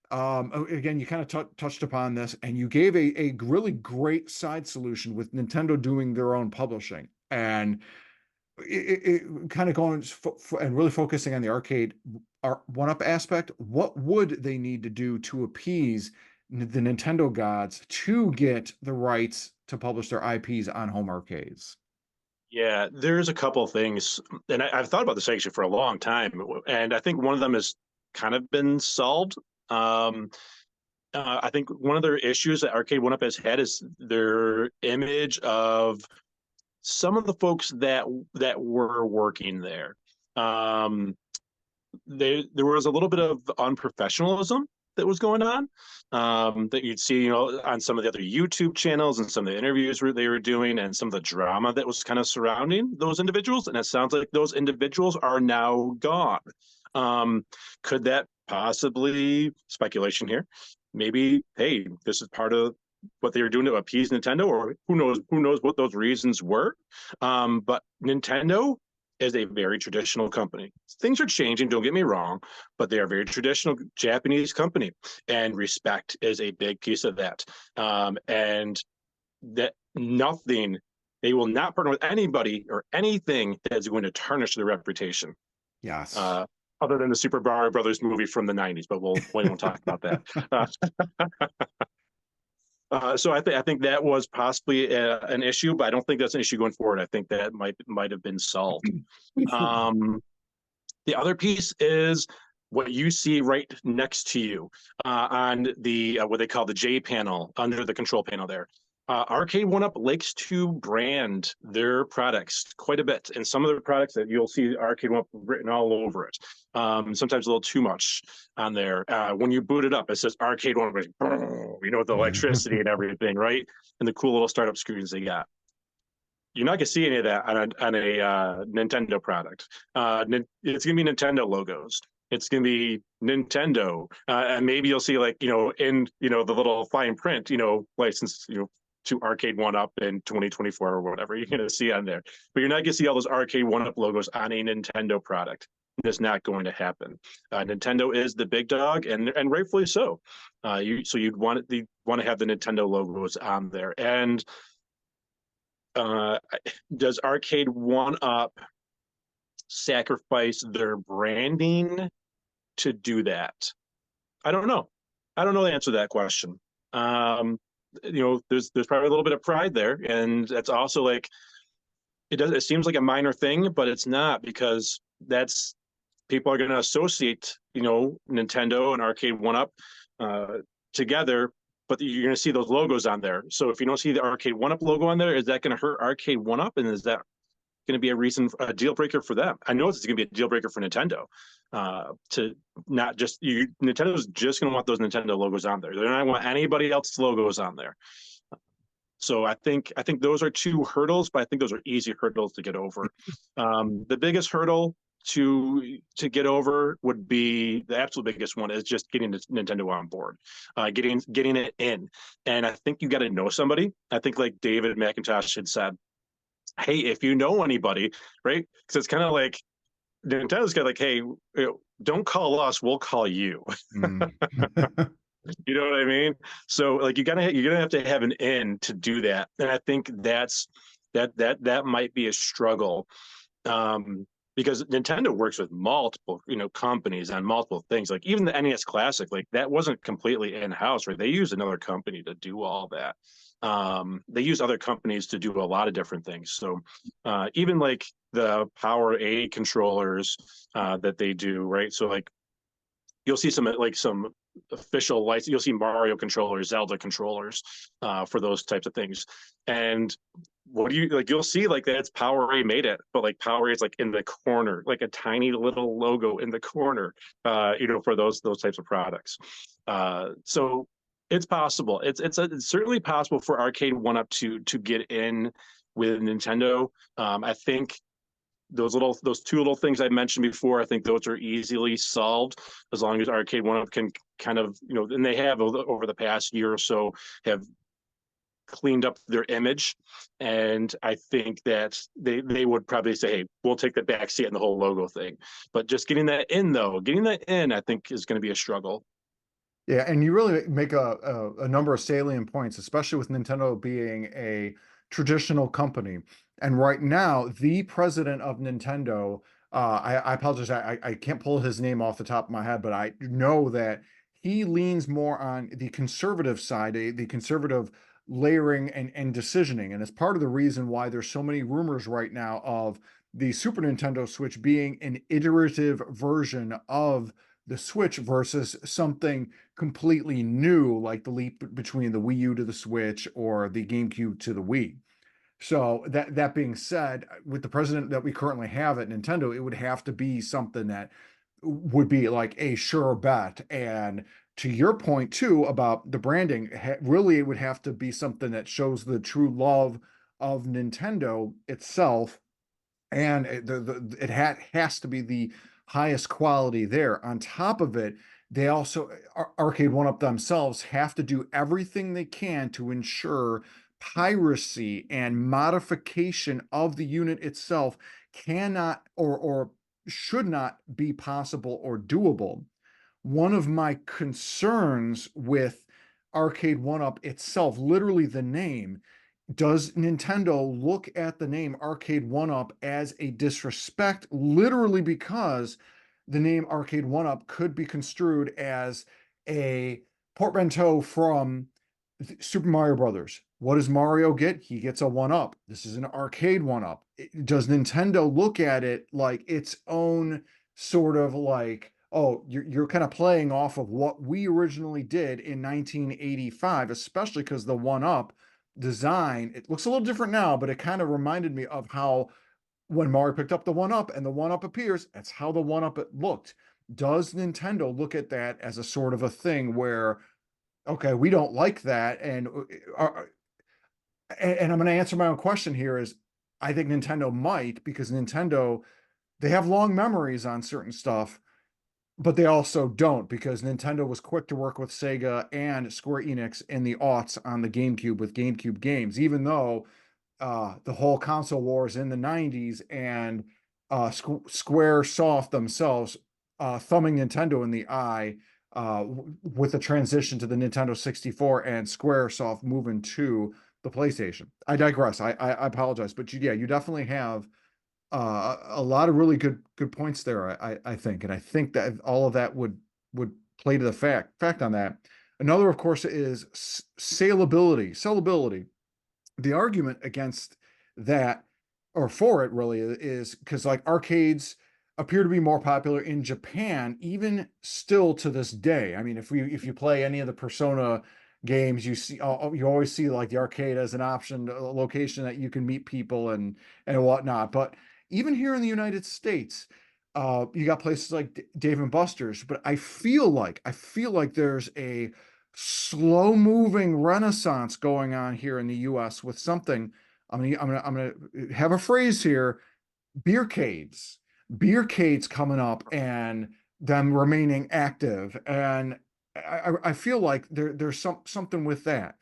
Again, you kind of touched upon this, and you gave a really great side solution with Nintendo doing their own publishing. And kind of going and really focusing on the arcade one-up aspect, what would they need to do to appease the Nintendo gods to get the rights to publish their IPs on home arcades? Yeah, there's a couple things, and I've thought about this actually for a long time, and I think one of them has kind of been solved. Um, I think one of their issues that Arcade One Up has had is their image of some of the folks that were working there. Um, there was a little bit of unprofessionalism that was going on, that you'd see, on some of the other YouTube channels and some of the interviews they were doing, and some of the drama that was kind of surrounding those individuals. And it sounds like those individuals are now gone. Could that possibly, speculation here, maybe, hey, this is part of what they were doing to appease Nintendo, or who knows what those reasons were. But Nintendo is a very traditional company. Things are changing, don't get me wrong, but they are a very traditional Japanese company, and respect is a big piece of that. And that nothing, they will not partner with anybody or anything that's going to tarnish their reputation. Yes. Other than the Super Mario Brothers movie from the 90s, but we won't talk about that. So I think that was possibly an issue, but I don't think that's an issue going forward. I think that might have been solved. The other piece is what you see right next to you, on the what they call the J panel under the control panel there. Arcade One Up likes to brand their products quite a bit, and some of their products that you'll see Arcade One Up written all over it. Sometimes a little too much on there. When you boot it up, it says Arcade One Up, with the electricity and everything, right? And the cool little startup screens they got. You're not gonna see any of that on a Nintendo product. It's gonna be Nintendo logos. It's gonna be Nintendo, and maybe you'll see, like, in the little fine print, license, to Arcade One Up in 2024 or whatever you're gonna see on there. But you're not gonna see all those Arcade One Up logos on a Nintendo product. It's not going to happen. Nintendo is the big dog, and rightfully so. You'd want to have the Nintendo logos on there. And does Arcade One Up sacrifice their branding to do that? I don't know. I don't know the answer to that question. There's probably a little bit of pride there, and that's also like, it seems like a minor thing, but it's not, because that's, people are going to associate Nintendo and Arcade One Up together, but you're going to see those logos on there. So if you don't see the Arcade One Up logo on there, is that going to hurt Arcade One Up, and is that going to be a deal breaker for them? I know it's going to be a deal breaker for Nintendo. To not just Nintendo's just going to want those Nintendo logos on there. They're not going to want anybody else's logos on there. So I think those are two hurdles, but I think those are easy hurdles to get over. The biggest hurdle to get over would be, the absolute biggest one is just getting Nintendo on board, getting it in. And I think you got to know somebody. I think, like David McIntosh had said, hey, if you know anybody, right? Because it's kind of like Nintendo's got, like, hey, don't call us, we'll call you. You know what I mean? So, like, you're gonna have to have an in to do that, and I think that might be a struggle, because Nintendo works with multiple companies on multiple things. Like, even the NES Classic, like, that wasn't completely in house, right? They used another company to do all that. They use other companies to do a lot of different things. So even like the Power A controllers that they do, right? So, like, you'll see some official license. You'll see Mario controllers, Zelda controllers for those types of things. And what do you like? You'll see, like, that's Power A made it, but, like, Power A is, like, in the corner, like a tiny little logo in the corner, for those types of products. So it's possible. It's certainly possible for Arcade One Up to get in with Nintendo. I think those two little things I mentioned before, I think those are easily solved, as long as Arcade One Up can kind of, and they have over the past year or so, have cleaned up their image. And I think that they would probably say, hey, we'll take the back seat and the whole logo thing. But just getting that in, I think, is going to be a struggle. Yeah, and you really make a number of salient points, especially with Nintendo being a traditional company. And right now, the president of Nintendo, I apologize, I can't pull his name off the top of my head, but I know that he leans more on the conservative side, the conservative layering and decisioning. And it's part of the reason why there's so many rumors right now of the Super Nintendo Switch being an iterative version of the Switch versus something completely new, like the leap between the Wii U to the Switch or the GameCube to the Wii. So that being said, with the president that we currently have at Nintendo, it would have to be something that would be like a sure bet. And to your point too about the branding, really it would have to be something that shows the true love of Nintendo itself, and it has to be the highest quality there. On top of it, they also Arcade One Up themselves have to do everything they can to ensure piracy and modification of the unit itself cannot or should not be possible or doable. One of my concerns with Arcade One Up itself, literally the name, does Nintendo look at the name Arcade One Up as a disrespect, literally because the name Arcade One Up could be construed as a portmanteau from Super Mario Brothers? What does Mario get? He gets a one up. This is an arcade one up. Does Nintendo look at it like its own sort of like, oh, you're kind of playing off of what we originally did in 1985, especially because the one up design, it looks a little different now, but it kind of reminded me of how when Mario picked up the one up and the one up appears, that's how the one up looked. Does Nintendo look at that as a sort of a thing where, okay, we don't like that, and I'm going to answer my own question here is I think Nintendo might, because Nintendo, they have long memories on certain stuff, but they also don't, because Nintendo was quick to work with Sega and Square Enix in the aughts on the GameCube with GameCube games, even though the whole console wars in the 90s and Square Soft themselves thumbing Nintendo in the eye with the transition to the Nintendo 64 and Square Soft moving to the PlayStation. I digress. I apologize, but yeah, you definitely have a lot of really good points there. I think, and I think that all of that would play to the fact on that. Another, of course, is sellability. The argument against that, or for it really, is because like arcades appear to be more popular in Japan, even still to this day. I mean, if you play any of the Persona games, you always see like the arcade as an option, a location that you can meet people and whatnot. But even here in the United States, you got places like Dave and Buster's. But I feel like there's a slow moving renaissance going on here in the US with something. I'm gonna have a phrase here: beercades. Beercades coming up and them remaining active. And I feel like there's something with that.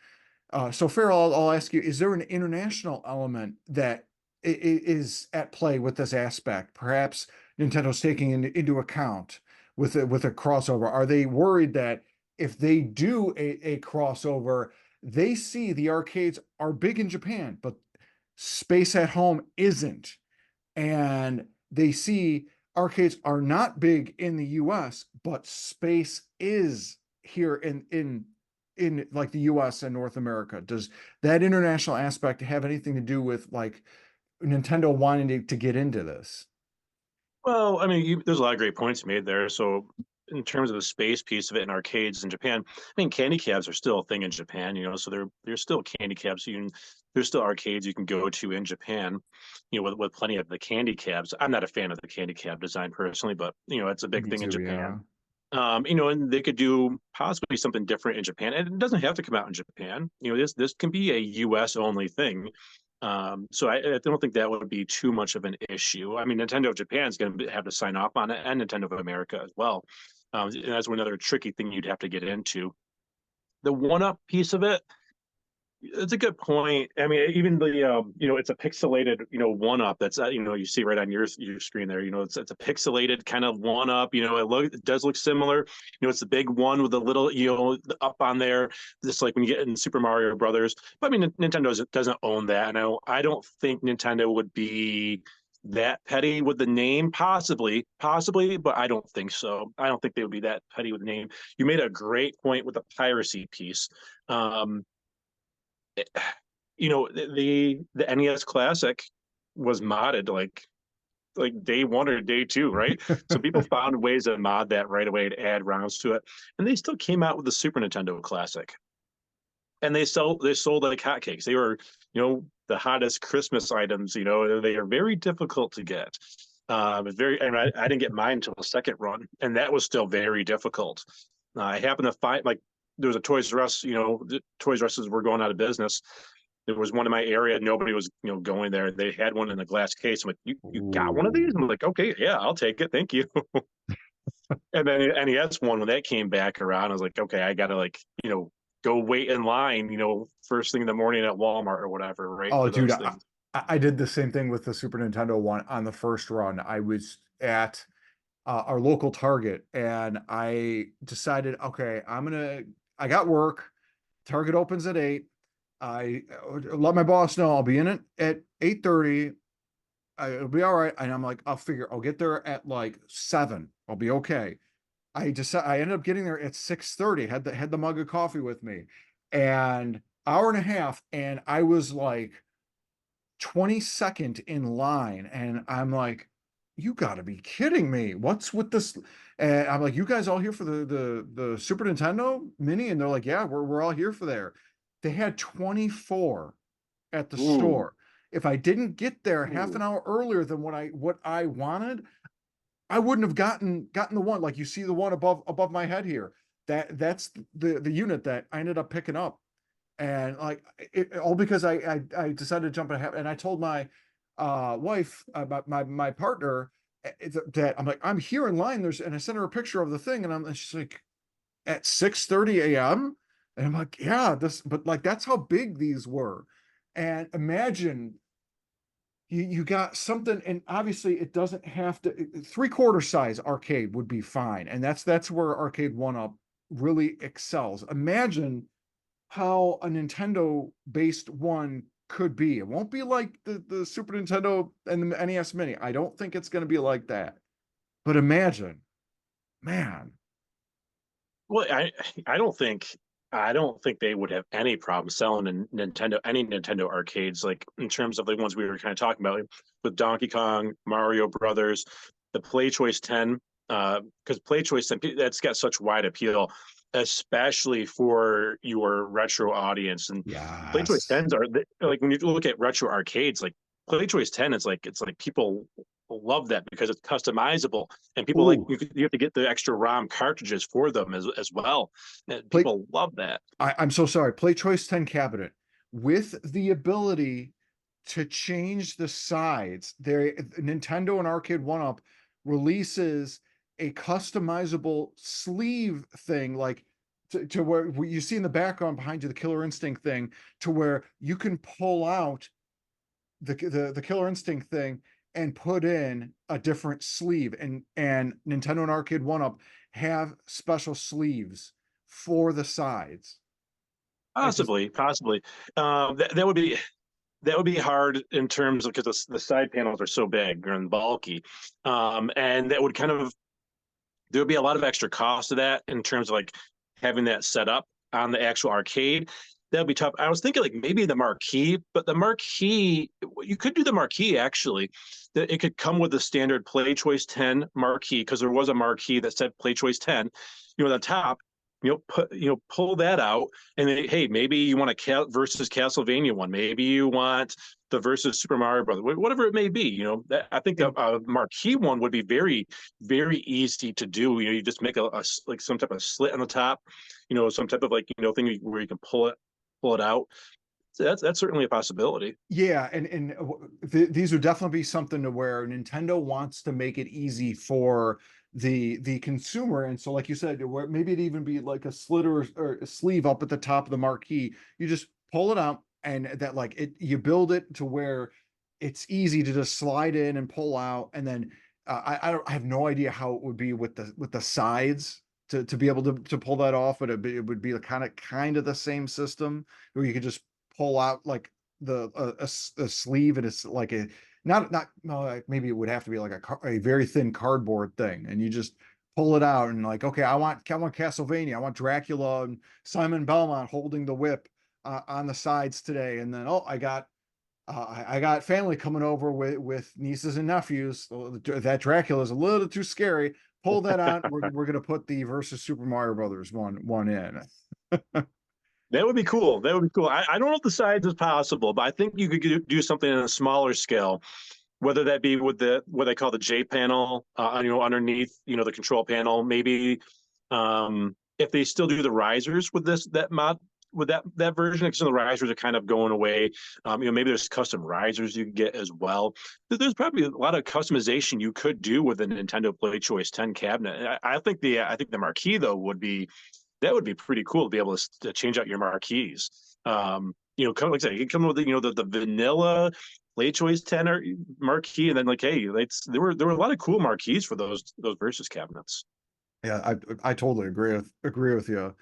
So Farrell, I'll ask you, is there an international element that is at play with this aspect? Perhaps Nintendo's taking into account with a crossover. Are they worried that if they do a crossover, they see the arcades are big in Japan, but space at home isn't, and they see arcades are not big in the US, but space is here in like the US and North America. Does that international aspect have anything to do with like Nintendo wanting to get into this? Well, I mean, there's a lot of great points made there. So, in terms of the space piece of it in arcades in Japan, I mean, candy cabs are still a thing in Japan. So there's still candy cabs. There's still arcades you can go to in Japan. With plenty of the candy cabs. I'm not a fan of the candy cab design personally, but it's a big Me thing in too, Japan. yeah. And they could do possibly something different in Japan, and it doesn't have to come out in Japan. This can be a U.S. only thing. So I don't think that would be too much of an issue. I mean, Nintendo of Japan is going to have to sign off on it, and Nintendo of America as well. And that's another tricky thing you'd have to get into. The one-up piece of it, It's a good point. I mean, even the it's a pixelated one up that's you see right on your screen there. It's a pixelated kind of one up. It does look similar. It's the big one with the little the up on there, just like when you get in Super Mario Brothers. But I mean, Nintendo doesn't own that, and I don't think Nintendo would be that petty with the name. Possibly, but I don't think so. I don't think they would be that petty with the name. You made a great point with the piracy piece. Um, the NES Classic was modded like day one or day two, right? So people found ways to mod that right away to add rounds to it, and they still came out with the Super Nintendo Classic, and they sold like hotcakes. They were the hottest Christmas items. They are very difficult to get. It's very, and I didn't get mine until the second run, and that was still very difficult. I happened to find like there was a Toys R Us. The Toys R Us were going out of business. There was one in my area. Nobody was, going there. They had one in a glass case. I'm like, you got one of these? I'm like, okay, yeah, I'll take it. Thank you. And then NES one, when that came back around, I was like, okay, I gotta go wait in line, first thing in the morning at Walmart or whatever, right? Oh, For dude, those I, things. I did the same thing with the Super Nintendo one on the first run. I was at our local Target and I decided, okay, I got work. Target opens at 8. I let my boss know I'll be in it at 8:30. It'll be all right. And I'm like, I'll get there at like 7. I'll be okay. I ended up getting there at 6:30, had the mug of coffee with me, and hour and a half, and I was like 22nd in line, and I'm like, you gotta be kidding me. What's with this? And I'm like, you guys all here for the Super Nintendo Mini? And they're like, yeah, we're all here for there. They had 24 at the Ooh, store. If I didn't get there half an ooh. hour earlier than what I wanted, I wouldn't have gotten the one like you see the one above my head here. That's the unit that I ended up picking up, and like all because I decided to jump ahead, and I told my wife about my partner that I'm like I'm here in line. And I sent her a picture of the thing, and she's like at 6:30 a.m. and I'm like yeah but like that's how big these were, and imagine you got something, and obviously it doesn't have to 3/4 size arcade would be fine, and that's where arcade one up really excels. Imagine how a Nintendo based one could be. It won't be like the Super Nintendo and the NES Mini. I don't think it's going to be like that, but imagine, man. Well, I don't think they would have any problem selling any Nintendo arcades, like in terms of the ones we were kind of talking about with Donkey Kong, Mario Brothers, the Playchoice 10, because Playchoice 10 that's got such wide appeal, especially for your retro audience. And Playchoice Yes. 10s are like when you look at retro arcades, like Playchoice 10, it's like people love that because it's customizable, and people like Ooh, you have to get the extra ROM cartridges for them as well. And play. people love that. I'm so sorry. Playchoice 10 cabinet with the ability to change the sides. There, Nintendo and Arcade One Up releases a customizable sleeve thing, like to where you see in the background behind you the Killer Instinct thing, to where you can pull out the Killer Instinct thing and put in a different sleeve. And Nintendo and Arcade One Up have special sleeves for the sides. I just Possibly. That would be hard in terms of because the side panels are so big and bulky, and that would kind of there would be a lot of extra cost to that in terms of like having that set up on the actual arcade. That'd be tough. I was thinking like maybe the marquee, but the marquee you could do the marquee actually. That it could come with the standard Playchoice 10 marquee because there was a marquee that said Playchoice 10. On the top, pull that out, and then, hey, maybe you want a versus Castlevania one. Maybe you want the versus Super Mario Brothers, whatever it may be. I think and a marquee one would be very, very easy to do. You just make a like some type of slit on the top, some type of like thing where you can pull it out. So that's certainly a possibility. yeah, and these would definitely be something to where Nintendo wants to make it easy for the consumer, and so like you said, where maybe it even be like a slit or a sleeve up at the top of the marquee. You just pull it out, and that like it, you build it to where it's easy to just slide in and pull out, and then I have no idea how it would be with the sides to be able to pull that off, but it would be kind of the same system where you could just pull out like a sleeve, and it's like a not no, like maybe it would have to be like a very thin cardboard thing, and you just pull it out and like, okay, I want Castlevania, I want Dracula and Simon Belmont holding the whip on the sides today, and then oh, I got family coming over with nieces and nephews. That Dracula is a little too scary. Pull that out. We're gonna put the versus Super Mario Brothers one in. That would be cool. That would be cool. I don't know if the size is possible, but I think you could do something on a smaller scale, whether that be with the what they call the J panel, underneath, the control panel. Maybe if they still do the risers with that mod, with that version, because the risers are kind of going away. Maybe there's custom risers you can get as well. There's probably a lot of customization you could do with a Nintendo Playchoice 10 cabinet. I think the marquee though would be pretty cool to be able to change out your marquees. Like I said, you can come with the vanilla Playchoice 10 marquee, and then like, hey, there were a lot of cool marquees for those versus cabinets. Yeah, I totally agree with you.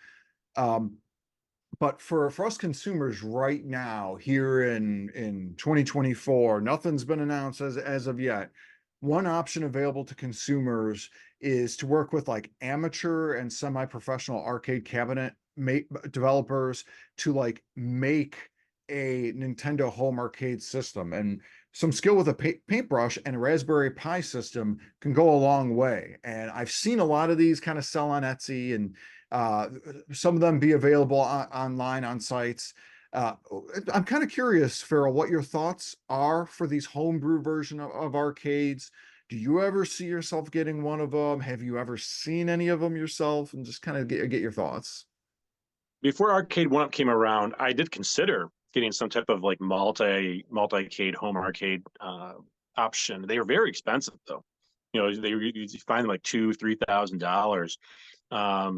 But for us consumers right now, here in 2024, nothing's been announced as of yet. One option available to consumers is to work with like amateur and semi-professional arcade cabinet developers to like make a Nintendo home arcade system. And some skill with a paintbrush and a Raspberry Pi system can go a long way. And I've seen a lot of these kind of sell on Etsy, and some of them be available online on sites. I'm kind of curious, Feral, what your thoughts are for these homebrew version of arcades. Do you ever see yourself getting one of them? Have you ever seen any of them yourself? And just kind of get your thoughts. Before Arcade One Up came around, I did consider getting some type of like multi-cade home arcade option. They were very expensive though. You find them like $2,000-$3,000. I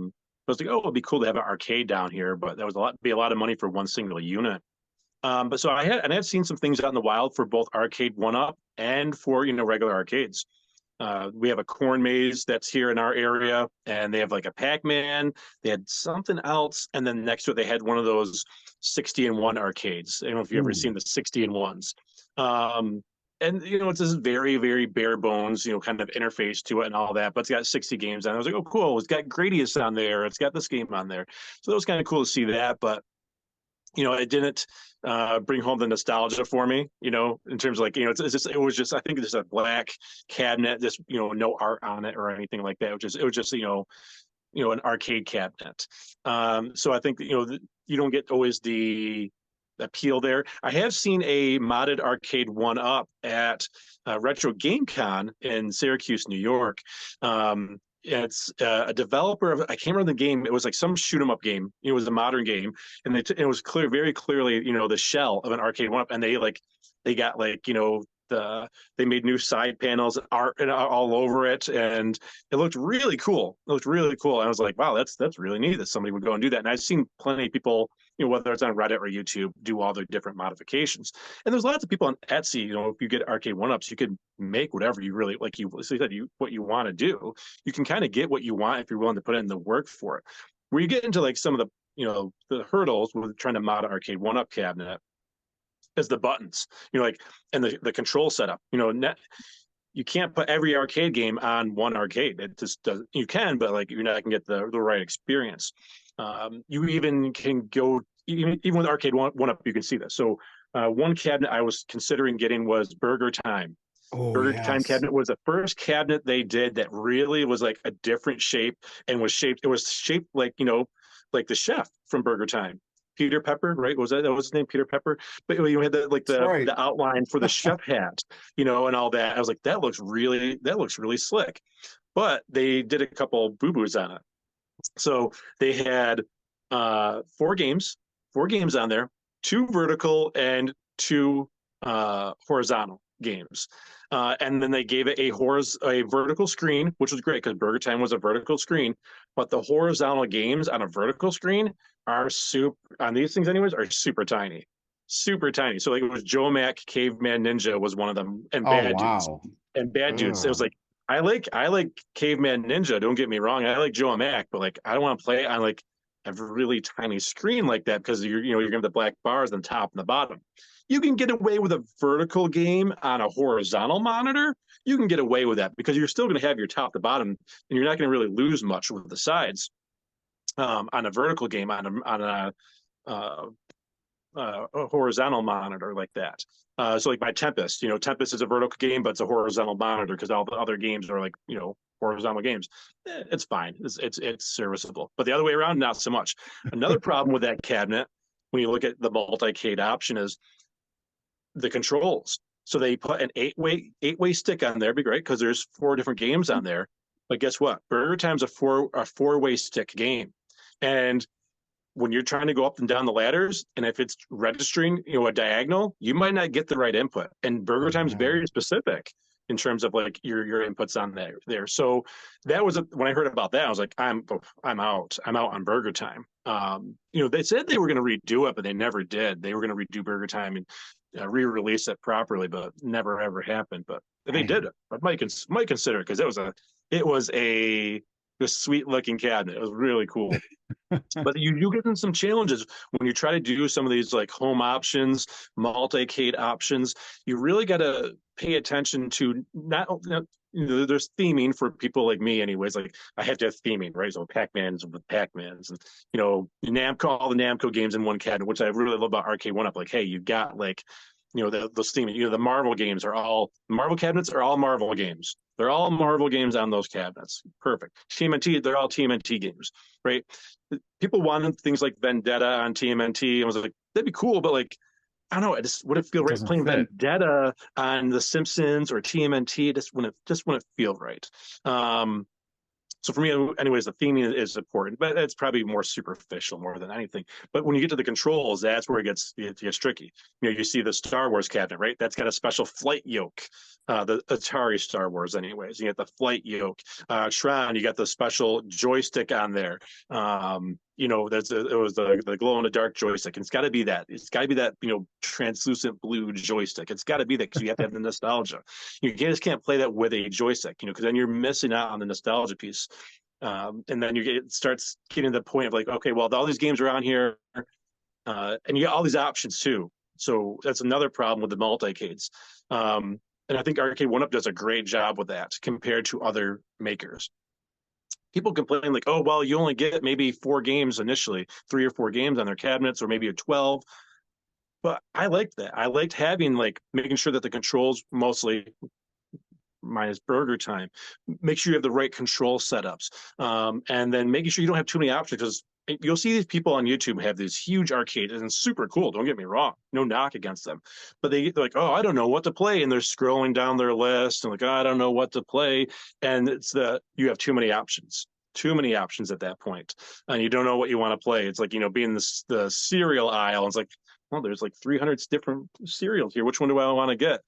was like, oh, it'd be cool to have an arcade down here, but that was a lot of money for one single unit. But so I had seen some things out in the wild for both Arcade One Up and for regular arcades. We have a corn maze that's here in our area, and they have like a Pac-Man. They had something else, and then next to it they had one of those 60-in-1 arcades. I don't know if you've ever seen the 60-in-1s. And it's this very, very bare bones, kind of interface to it and all that, but it's got 60 games on it. I was like, oh, cool. It's got Gradius on there. It's got this game on there. So it was kind of cool to see that, but it didn't bring home the nostalgia for me, in terms of like, it was just, I think it's just a black cabinet, just, no art on it or anything like that. It was just, an arcade cabinet. So I think, you don't get always the appeal there. I have seen a modded Arcade One Up at Retro Game Con in Syracuse, New York. It's a developer of, I can't remember the game. It was like some shoot 'em up game. It was a modern game, and it was very clearly, the shell of an Arcade One Up, and they got like, they made new side panels, art and all over it, and it looked really cool. It looked really cool. And I was like, wow, that's really neat that somebody would go and do that. And I've seen plenty of people, whether it's on Reddit or YouTube, do all their different modifications. And there's lots of people on Etsy. If you get Arcade One Ups, you can make whatever you really like. What you want to do, you can kind of get what you want if you're willing to put in the work for it. Where you get into like some of the hurdles with trying to mod an Arcade One Up cabinet is the buttons, and the control setup. You can't put every arcade game on one arcade. It just does. You can, but like you're not going to get the right experience. You even can go even with Arcade One Up. You can see this. So one cabinet I was considering getting was Burger Time. Oh, Burger yes. Time cabinet was the first cabinet they did that really was like a different shape and was shaped. It was shaped like like the chef from Burger Time. Peter Pepper, right? Was that was his name, Peter Pepper? But you had the outline for the chef hat, and all that. I was like, that looks really slick. But they did a couple boo-boos on it. So they had 4 games on there, 2 vertical and 2 horizontal. games. And then they gave it a vertical screen, which was great because Burger Time was a vertical screen. But the horizontal games on a vertical screen are on these things anyways, are super tiny. Super tiny. So like it was Joe Mac, Caveman Ninja was one of them, and Oh, Bad Dudes. wow. And Bad Dudes. It was Ugh. like I like Caveman Ninja, don't get me wrong. I like Joe Mac, but like I don't want to play on like a really tiny screen like that because you're gonna have the black bars on the top and the bottom. You can get away with a vertical game on a horizontal monitor. You can get away with that because you're still going to have your top to bottom, and you're not going to really lose much with the sides. On a vertical game uh, a horizontal monitor like that. So like my Tempest, Tempest is a vertical game, but it's a horizontal monitor because all the other games are like, horizontal games. It's fine. It's serviceable. But the other way around, not so much. Another problem with that cabinet, when you look at the multi-cade option, is the controls. So they put an eight-way stick on there, be great because there's 4 different games on there. But guess what? Burger Time's a four-way stick game, and when you're trying to go up and down the ladders, and if it's registering, a diagonal, you might not get the right input. And Burger Time's very specific in terms of like your inputs on there. So that was when I heard about that, I was like, I'm out. I'm out on Burger Time. They said they were going to redo it, but they never did. They were going to redo Burger Time and re-release it properly, but never ever happened. But if they did it, I might consider it because it was a sweet looking cabinet. It was really cool. But you get in some challenges when you try to do some of these like home options, multi-cade options. You really got to pay attention to not there's theming for people like me anyways. Like I have to have theming, right? So Pac-Mans with Pac-Mans, and Namco, all the Namco games in one cabinet, which I really love about Arcade 1-Up. Like, hey, you've got like those theming, the Marvel games are all Marvel cabinets are all Marvel games. They're all Marvel games on those cabinets. Perfect. TMNT, they're all TMNT games, right? People wanted things like Vendetta on TMNT. I was like, that'd be cool, but like, I don't know. I just wouldn't feel It right doesn't playing fit. Vendetta on The Simpsons or TMNT. It just wouldn't feel right. So for me, anyways, the theming is important, but it's probably more superficial more than anything. But when you get to the controls, that's where it gets tricky. You see the Star Wars cabinet, right? That's got a special flight yoke. The Atari Star Wars, anyways. You get the flight yoke. Tron, you got the special joystick on there. It was the glow in the dark joystick. And it's got to be that. It's got to be that translucent blue joystick. It's got to be that because you have to have the nostalgia. You just can't play that with a joystick, because then you're missing out on the nostalgia piece. And then it starts getting to the point of like, okay, well, all these games are on here, and you get all these options too. So that's another problem with the multi-cades. And I think Arcade 1-Up does a great job with that compared to other makers. People complain like, oh, well, you only get maybe 4 games initially, 3 or 4 games on their cabinets, or maybe a 12. But I liked that. I liked having making sure that the controls, mostly minus Burger Time, make sure you have the right control setups, and then making sure you don't have too many options, because you'll see these people on YouTube have these huge arcades, and it's super cool. Don't get me wrong, no knock against them, but they're like, oh, I don't know what to play, and they're scrolling down their list and like, oh, I don't know what to play, and you have too many options. Too many options at that point, and you don't know what you want to play. It's like being the cereal aisle. It's like, well, there's like 300 different cereals here. Which one do I want to get?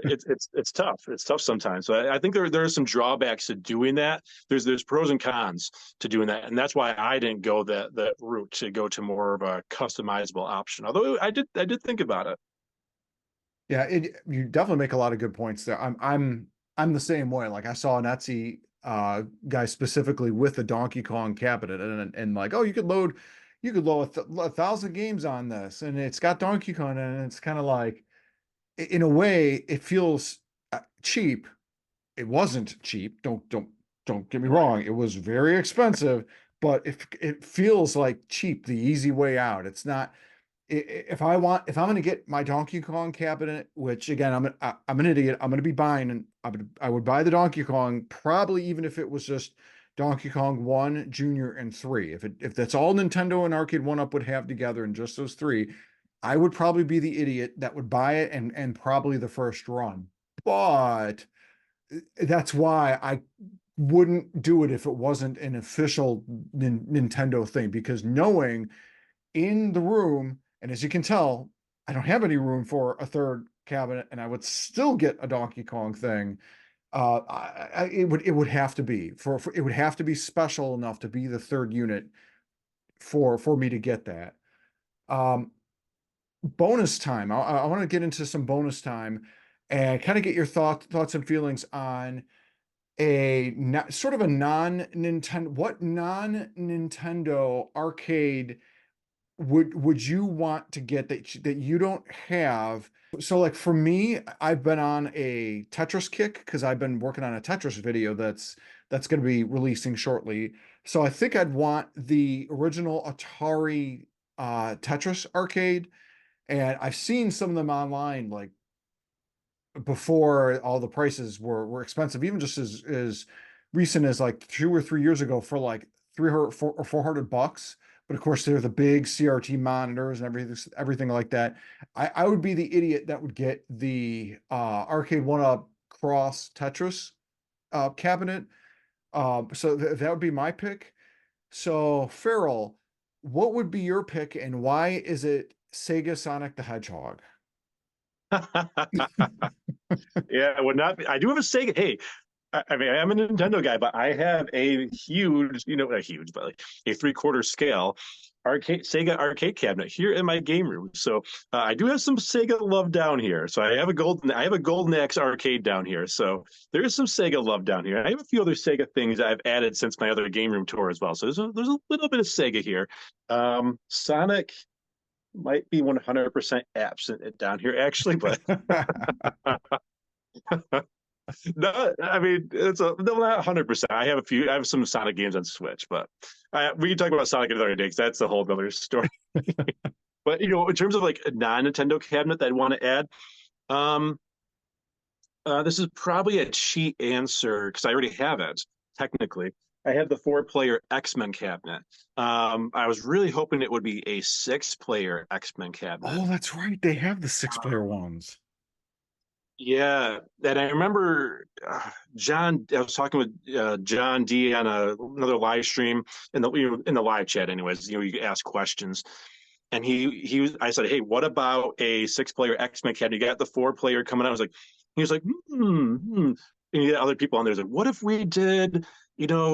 It's tough. It's tough sometimes. So I think there are some drawbacks to doing that. There's pros and cons to doing that, and that's why I didn't go that route to go to more of a customizable option. Although I did think about it. Yeah, you definitely make a lot of good points there. I'm the same way. Like I saw an Etsy guy specifically with the Donkey Kong cabinet, and like, oh, you could load 1,000 games on this, and it's got Donkey Kong, and it's kind of like, in a way, it feels cheap. It wasn't cheap. Don't get me wrong. It was very expensive, but it feels like cheap, the easy way out. It's not. If I'm going to get my Donkey Kong cabinet, which again, I'm an idiot. I'm going to be buying, and I would buy the Donkey Kong probably even if it was just Donkey Kong 1, Junior, and 3. If that's all Nintendo and Arcade 1-Up would have together and just those 3, I would probably be the idiot that would buy it and probably the first run. But that's why I wouldn't do it if it wasn't an official Nintendo thing, because knowing in the room, and as you can tell, I don't have any room for a third cabinet and I would still get a Donkey Kong thing, it would have to be it would have to be special enough to be the third unit for me to get that. Um, Bonus time. I want to get into some bonus time and kind of get your thoughts and feelings on sort of a non-Nintendo, what non-Nintendo arcade would you want to get that you don't have? So like for me, I've been on a Tetris kick because I've been working on a Tetris video that's going to be releasing shortly. So I think I'd want the original Atari Tetris arcade, and I've seen some of them online like before all the prices were expensive, even just as recent as like 2 or 3 years ago for like 300 or $400. But of course, they're the big CRT monitors and everything like that. I would be the idiot that would get the arcade one up cross Tetris cabinet. So that would be my pick. So Feral, what would be your pick, and why is it Sega Sonic the Hedgehog? Yeah, it would not be. I do have a Sega. Hey, I mean, I am a Nintendo guy, but I have a huge, a huge, but like a three-quarter scale arcade Sega arcade cabinet here in my game room. So I do have some Sega love down here. So I have a Golden Axe arcade down here. So there is some Sega love down here. I have a few other Sega things I've added since my other game room tour as well. So there's a little bit of Sega here. Sonic might be 100% absent down here actually, but no, I mean it's no, not 100%. I have some Sonic games on Switch, but we can talk about Sonic another day because that's a whole other story. But in terms of like a non-Nintendo cabinet that I want to add, um, this is probably a cheat answer because I already have it technically. I have the four-player X-Men cabinet. I was really hoping it would be a six-player X-Men cabinet. Oh, that's right. They have the six-player ones. Yeah, and I remember John. I was talking with John D on another live stream in the live chat. Anyways, you could ask questions, and he was. I said, "Hey, what about a six-player X-Men cabinet? You got the four-player coming out." I was like, he was like, And you got other people on there. Like, what if we did,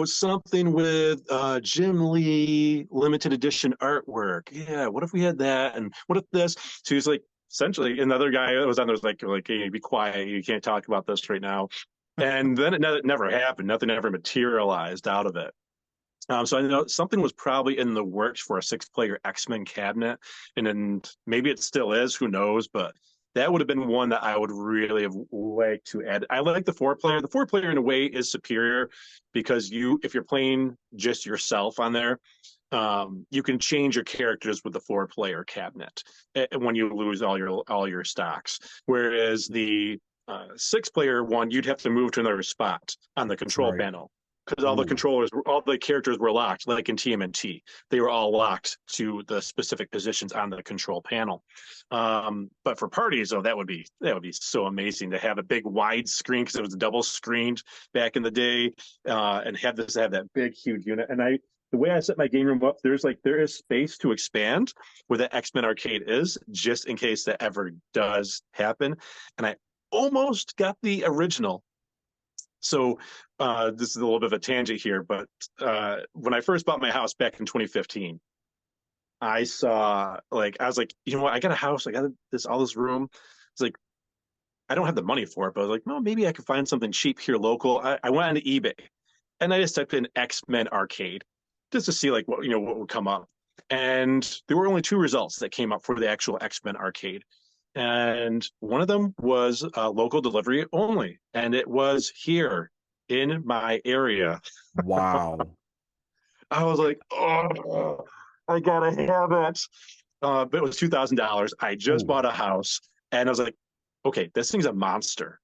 something with Jim Lee limited edition artwork? Yeah, what if we had that? And what if this? So he's like, essentially, another guy that was on there was like, hey, be quiet, you can't talk about this right now. And then it never happened. Nothing ever materialized out of it. So I know something was probably in the works for a six-player X-Men cabinet, and then maybe it still is. Who knows? But that would have been one that I would really have liked to add. I like the four-player. The four-player in a way is superior because if you're playing just yourself on there, you can change your characters with the four-player cabinet when you lose all your stocks. Whereas the six-player one, you'd have to move to another spot on the That's control right. panel because Ooh, all the characters were locked, like in TMNT. They were all locked to the specific positions on the control panel. But for parties, though, that would be so amazing to have a big wide screen because it was double screened back in the day, and have that big huge unit. And the way I set my game room up, there is space to expand where the X-Men arcade is, just in case that ever does happen. And I almost got the original. So this is a little bit of a tangent here, but when I first bought my house back in 2015, I was like, you know what? I got a house. I got all this room. It's like, I don't have the money for it, but I was like, well, maybe I could find something cheap here local. I went on eBay and I just typed in X-Men arcade just to see like what would come up. And there were only two results that came up for the actual X-Men arcade. And one of them was local delivery only. And it was here in my area. wow. I was like, oh, I gotta have it. But it was $2,000. I just Oh, bought a house, and I was like, okay, this thing's a monster.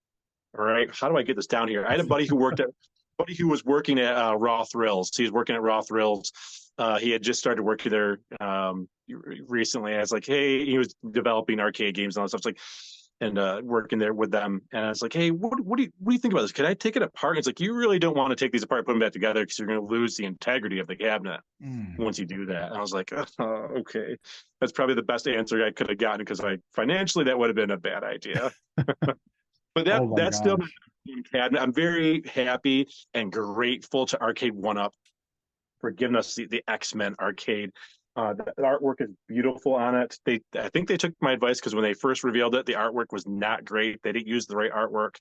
All right, how do I get this down here? I had a buddy who was working at Raw Thrills. He was working at Raw Thrills. He had just started working there recently. I was like, hey, he was developing arcade games and all that stuff. It's like, and working there with them. And I was like, hey, what do you think about this? Can I take it apart? And it's like, you really don't want to take these apart, put them back together, because you're going to lose the integrity of the cabinet Mm. once you do that. And I was like, okay, that's probably the best answer I could have gotten, because financially that would have been a bad idea. But Oh my that's still gosh. my cabinet. I'm very happy and grateful to Arcade One Up for giving us the X-Men arcade. The artwork is beautiful on it. I think they took my advice, because when they first revealed it, the artwork was not great. They didn't use the right artwork.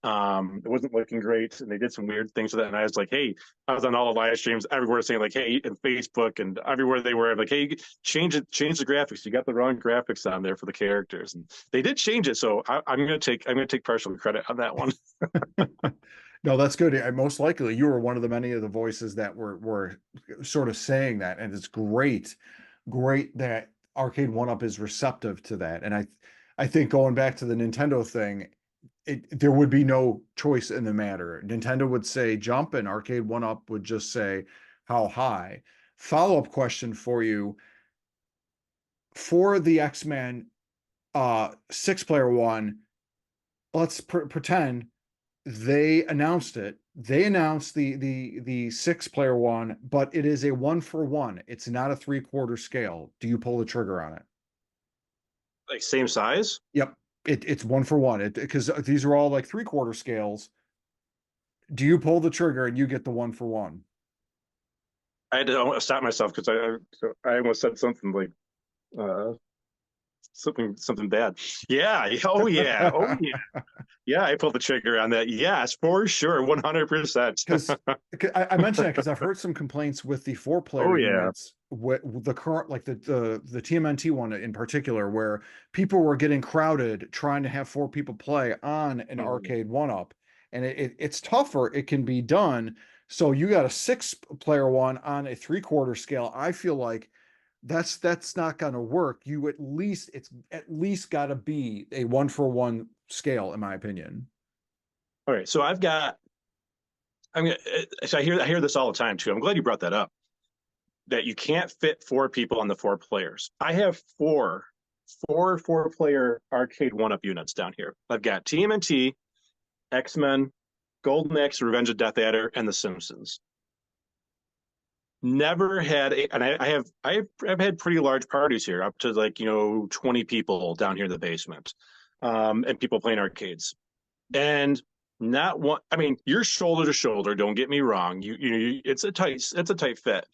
It wasn't looking great, and they did some weird things with it. And I was like, hey, I was on all the live streams everywhere saying like, hey, and Facebook and everywhere they were like, hey, change the graphics. You got the wrong graphics on there for the characters, and they did change it. So I'm gonna take partial credit on that one. No, that's good. Most likely you were one of the many of the voices that were sort of saying that, and it's great that Arcade One Up is receptive to that. And I think going back to the Nintendo thing, there would be no choice in the matter. Nintendo would say jump, and Arcade One Up would just say how high. Follow-up question for you: for the X-Men 6-player one, let's pretend they announced it. They announced the 6-player one, but it is a 1-for-1. It's not a 3/4 scale. Do you pull the trigger on it? Like same size. Yep. It's 1-for-1. Because these are all like 3/4 scales. Do you pull the trigger and you get the 1-for-1? I had to stop myself, because I almost said something like uh, something bad. Yeah. Oh yeah. Oh yeah. Yeah. I pulled the trigger on that. Yes, for sure. 100%. Because I mentioned that because I've heard some complaints with the 4-player Oh yeah. units, with the current, like the TMNT one in particular, where people were getting crowded trying to have 4 people play on an arcade one up, and it's tougher. It can be done. So you got a 6-player one on a 3/4 scale. I feel like that's not going to work. It's at least got to be a 1-for-1 scale, in my opinion. All right. So I mean, so I hear this all the time too. I'm glad you brought that up. That you can't fit 4 people on the 4 players. I have four-player arcade one up units down here. I've got TMNT, X-Men, Golden Axe, Revenge of Death Adder, and The Simpsons. Never had and I've had pretty large parties here, up to like 20 people down here in the basement, and people playing arcades. And not one. I mean, you're shoulder to shoulder. Don't get me wrong. It's a tight fit,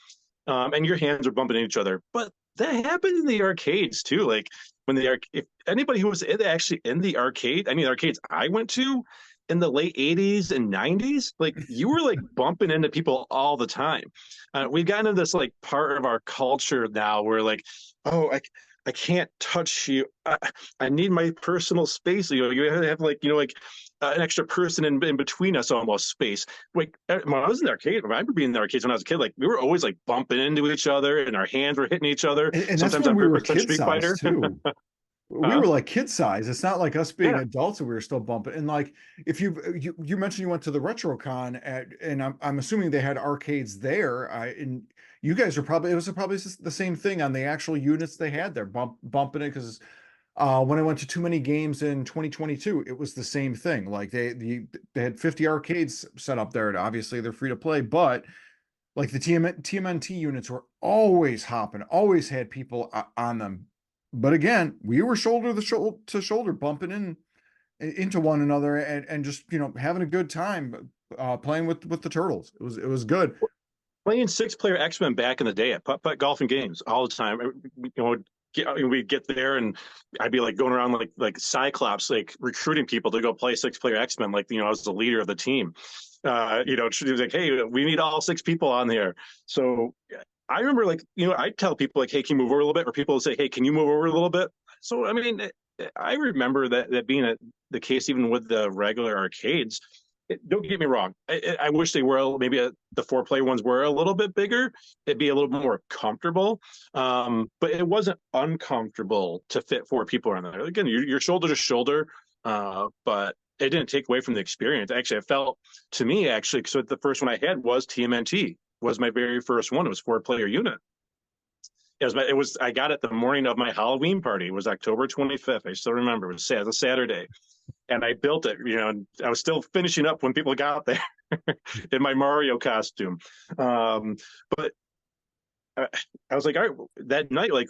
and your hands are bumping into each other. But that happened in the arcades too. Like when if anybody who was actually in the arcade, any arcades I went to in the late 80s and 90s, like you were like bumping into people all the time. We've gotten into this like part of our culture now where like, oh, I can't touch you. I need my personal space. You have like an extra person in between us, almost space. Like when I was in the arcade, I remember being in the arcades when I was a kid. Like we were always like bumping into each other, and our hands were hitting each other. And that's Sometimes when on we were purpose, like kid Street size Fighter. too. We Huh? were like kid size. It's not like us being Yeah. adults and we were still bumping. And like if you mentioned you went to the RetroCon and I'm assuming they had arcades there. And you guys are probably, it was probably the same thing on the actual units they had there, bumping it, because when I went to Too Many Games in 2022, it was the same thing. Like they had 50 arcades set up there, and obviously they're free to play, but like the TMNT units were always hopping, always had people on them. But again, we were shoulder to shoulder, bumping into one another, and just having a good time playing with the turtles. It was good. Playing 6-player X-Men back in the day at putt golf and games all the time. We'd get there and I'd be like going around like Cyclops, like recruiting people to go play 6-player X-Men. Like, I was the leader of the team. She was like, hey, we need all 6 people on there. So I remember I'd tell people like, hey, can you move over a little bit? Or people would say, hey, can you move over a little bit? So, I mean, I remember that being the case even with the regular arcades. Don't get me wrong. I wish they were maybe the 4-player ones were a little bit bigger. It'd be a little bit more comfortable. But it wasn't uncomfortable to fit 4 people around there. Again, you're shoulder to shoulder, but it didn't take away from the experience. Actually, it felt to me so the first one I had was TMNT. Was my very first one. It was 4-player unit. I got it the morning of my Halloween party. It was October 25th. I still remember. It was a Saturday, and I built it. And I was still finishing up when people got there in my Mario costume. But I was like, all right, that night, like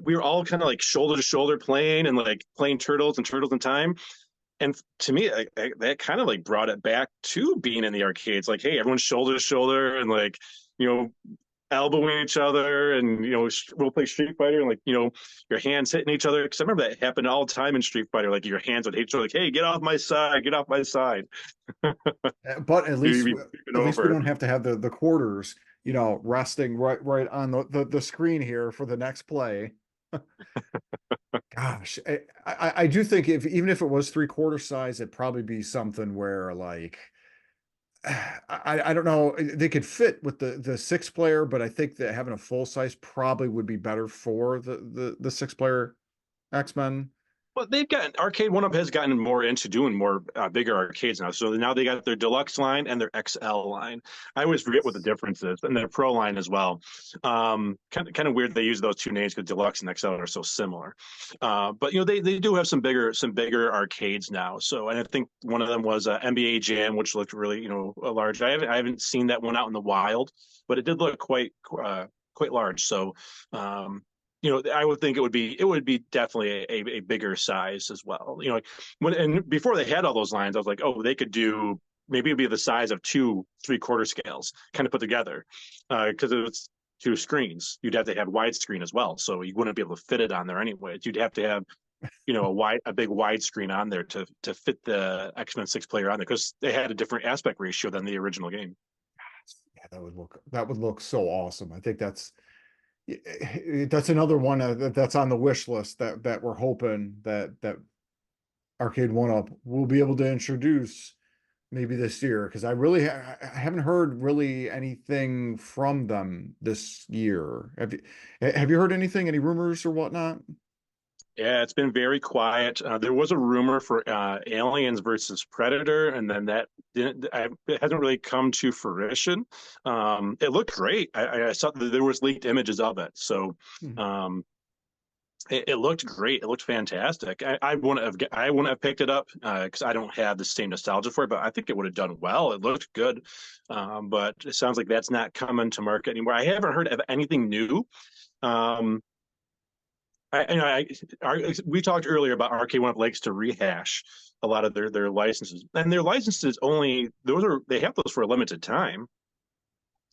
we were all kind of like shoulder to shoulder playing and like playing Turtles and Turtles in Time. And to me, that kind of like brought it back to being in the arcades. Like, hey, everyone's shoulder to shoulder and like, you know, elbowing each other, and we'll play Street Fighter, and like your hands hitting each other, because I remember that happened all the time in Street Fighter. Like your hands would hit each other, like, hey, get off my side, get off my side. But at least we Over. don't have to have the quarters, resting right on the screen here for the next play. Gosh, I do think even if it was 3/4 size, it'd probably be something where like I don't know, they could fit with the 6 player, but I think that having a full size probably would be better for the 6 player X-Men. Well, they've gotten Arcade One Up has gotten more into doing more bigger arcades now. So now they got their deluxe line and their XL line. I always forget what the difference is, and their Pro line as well. Kind of weird they use those two names because deluxe and XL are so similar. But they do have some bigger arcades now. So, and I think one of them was NBA Jam, which looked really large. I haven't seen that one out in the wild, but it did look quite large. So. I would think it would be definitely a bigger size as well. And before they had all those lines, I was like, oh, they could do, maybe it'd be the size of 2 3/4 scales kind of put together, because it's 2 screens. You'd have to have widescreen as well, so you wouldn't be able to fit it on there anyway. You'd have to have a big widescreen on there to fit the X-Men 6 player on there, because they had a different aspect ratio than the original game. Yeah, that would look so awesome. I think that's another one that's on the wish list that we're hoping that Arcade One Up will be able to introduce maybe this year, because I haven't heard really anything from them this year. Have you heard anything, any rumors or whatnot? Yeah, it's been very quiet. There was a rumor for Aliens versus Predator, and then it hasn't really come to fruition. It looked great. I saw that there was leaked images of it, so it looked great. It looked fantastic. I wouldn't have picked it up because I don't have the same nostalgia for it, but I think it would have done well. It looked good, but it sounds like that's not coming to market anymore. I haven't heard of anything new. We talked earlier about Arcade One Up likes to rehash a lot of their licenses, and their licenses they have those for a limited time.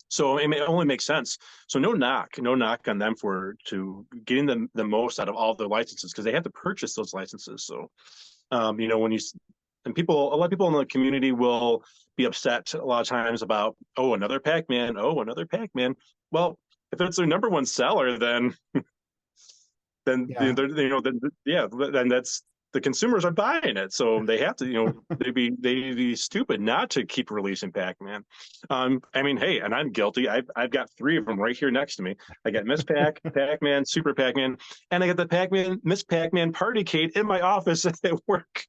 So it only makes sense. So no knock on them to getting the most out of all their licenses, because they have to purchase those licenses. So, a lot of people in the community will be upset a lot of times about, oh, another Pac-Man. Well, if it's their number one seller, then Yeah. then that's the consumers are buying it, so they have to, they'd be stupid not to keep releasing Pac-Man. Hey, and I'm guilty. I've got 3 of them right here next to me. I got Miss Pac-Man, Super Pac-Man, and I got the Miss Pac-Man Partycade in my office at work.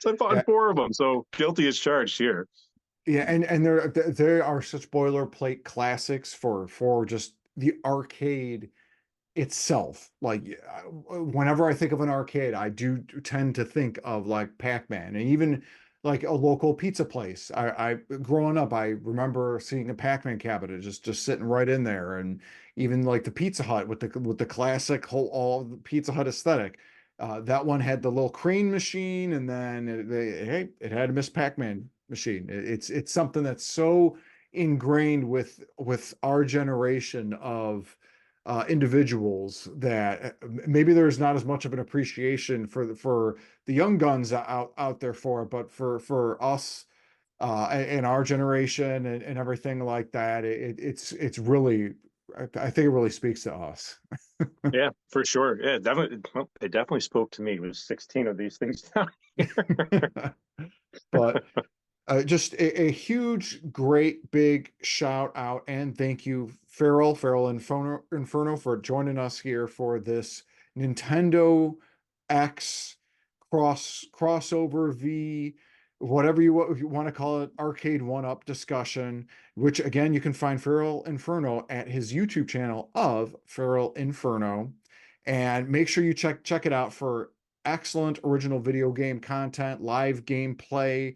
So I bought 4 of them. So guilty as charged here. Yeah, and they are such boilerplate classics for just the arcade itself. Like whenever I think of an arcade, I do tend to think of like Pac-Man, and even like a local pizza place. I growing up, I remember seeing a Pac-Man cabinet just sitting right in there, and even like the Pizza Hut with the classic all the Pizza Hut aesthetic. That one had the little crane machine, and then it had a Miss Pac-Man machine. It's something that's so ingrained with our generation of individuals that maybe there's not as much of an appreciation for the young guns out there for it, but for us and our generation and everything like that, it's really, I think it really speaks to us. Yeah, for sure. Yeah, definitely. Well, it definitely spoke to me. It was 16 of these things down here. But just a huge, great, big shout out and thank you, Feral Inferno, for joining us here for this Nintendo X crossover V whatever you, if you want to call it, arcade one-up discussion, which again, you can find Feral Inferno at his YouTube channel of Feral Inferno. And make sure you check it out for excellent original video game content, live gameplay,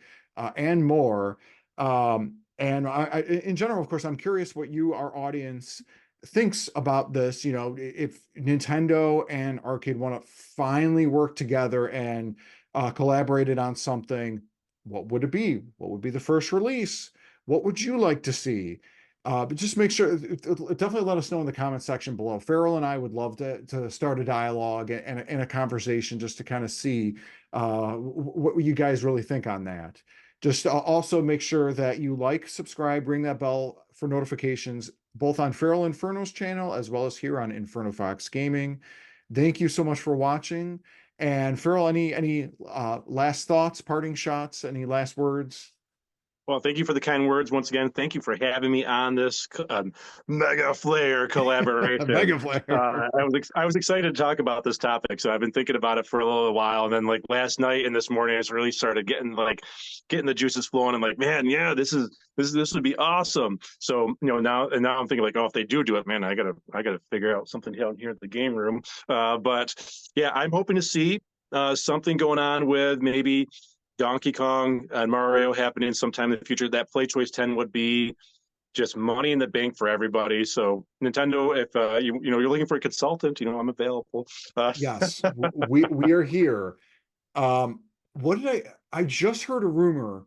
and more. And in general, of course, I'm curious what you, our audience, thinks about this. You know, if Nintendo and Arcade One Up finally worked together and collaborated on something, what would it be? What would be the first release? What would you like to see? But just make sure, definitely let us know in the comment section below. Feral and I would love to start a dialogue and a conversation just to kind of see what you guys really think on that. Just also make sure that you like, subscribe, ring that bell for notifications, both on Feral Inferno's channel as well as here on InfernoFox Gaming. Thank you so much for watching. And Feral, any last thoughts, parting shots, any last words? Well, thank you for the kind words once again. Thank you for having me on this mega flare collaboration. Mega Flare. I was excited to talk about this topic, so I've been thinking about it for a little while, and then like last night and this morning, I just really started getting the juices flowing. I'm like, man, yeah, this would be awesome. So now I'm thinking like, oh, if they do it, man, I gotta figure out something down here at the game room. But yeah, I'm hoping to see something going on with maybe Donkey Kong and Mario happening sometime in the future. That Playchoice 10 would be just money in the bank for everybody. So Nintendo, if you're looking for a consultant, I'm available. Yes, we are here. What did I just heard a rumor,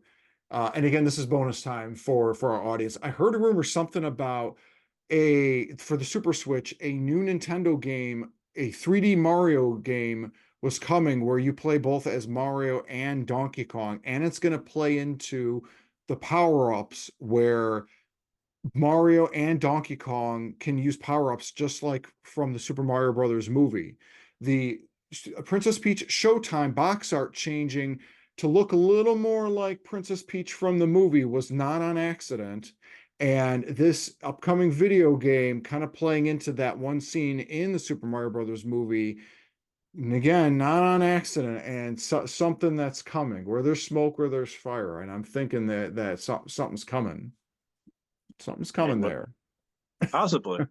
and again, this is bonus time for our audience. I heard a rumor something about for the Super Switch, a new Nintendo game, a 3D Mario game was coming where you play both as Mario and Donkey Kong, and it's going to play into the power-ups where Mario and Donkey Kong can use power-ups just like from the Super Mario Brothers movie. The Princess Peach Showtime box art changing to look a little more like Princess Peach from the movie was not on accident. And this upcoming video game kind of playing into that one scene in the Super Mario Brothers movie. And again, not on accident, and something that's coming. Where there's smoke, where there's fire. And I'm thinking that something's coming. Something's Hey, coming there. possibly,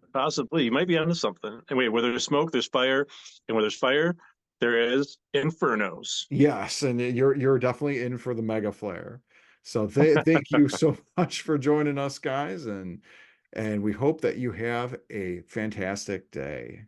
you might be onto something. And wait, where there's smoke, there's fire, and where there's fire, there is infernos. Yes, and you're definitely in for the mega flare. So thank you so much for joining us, guys, and we hope that you have a fantastic day.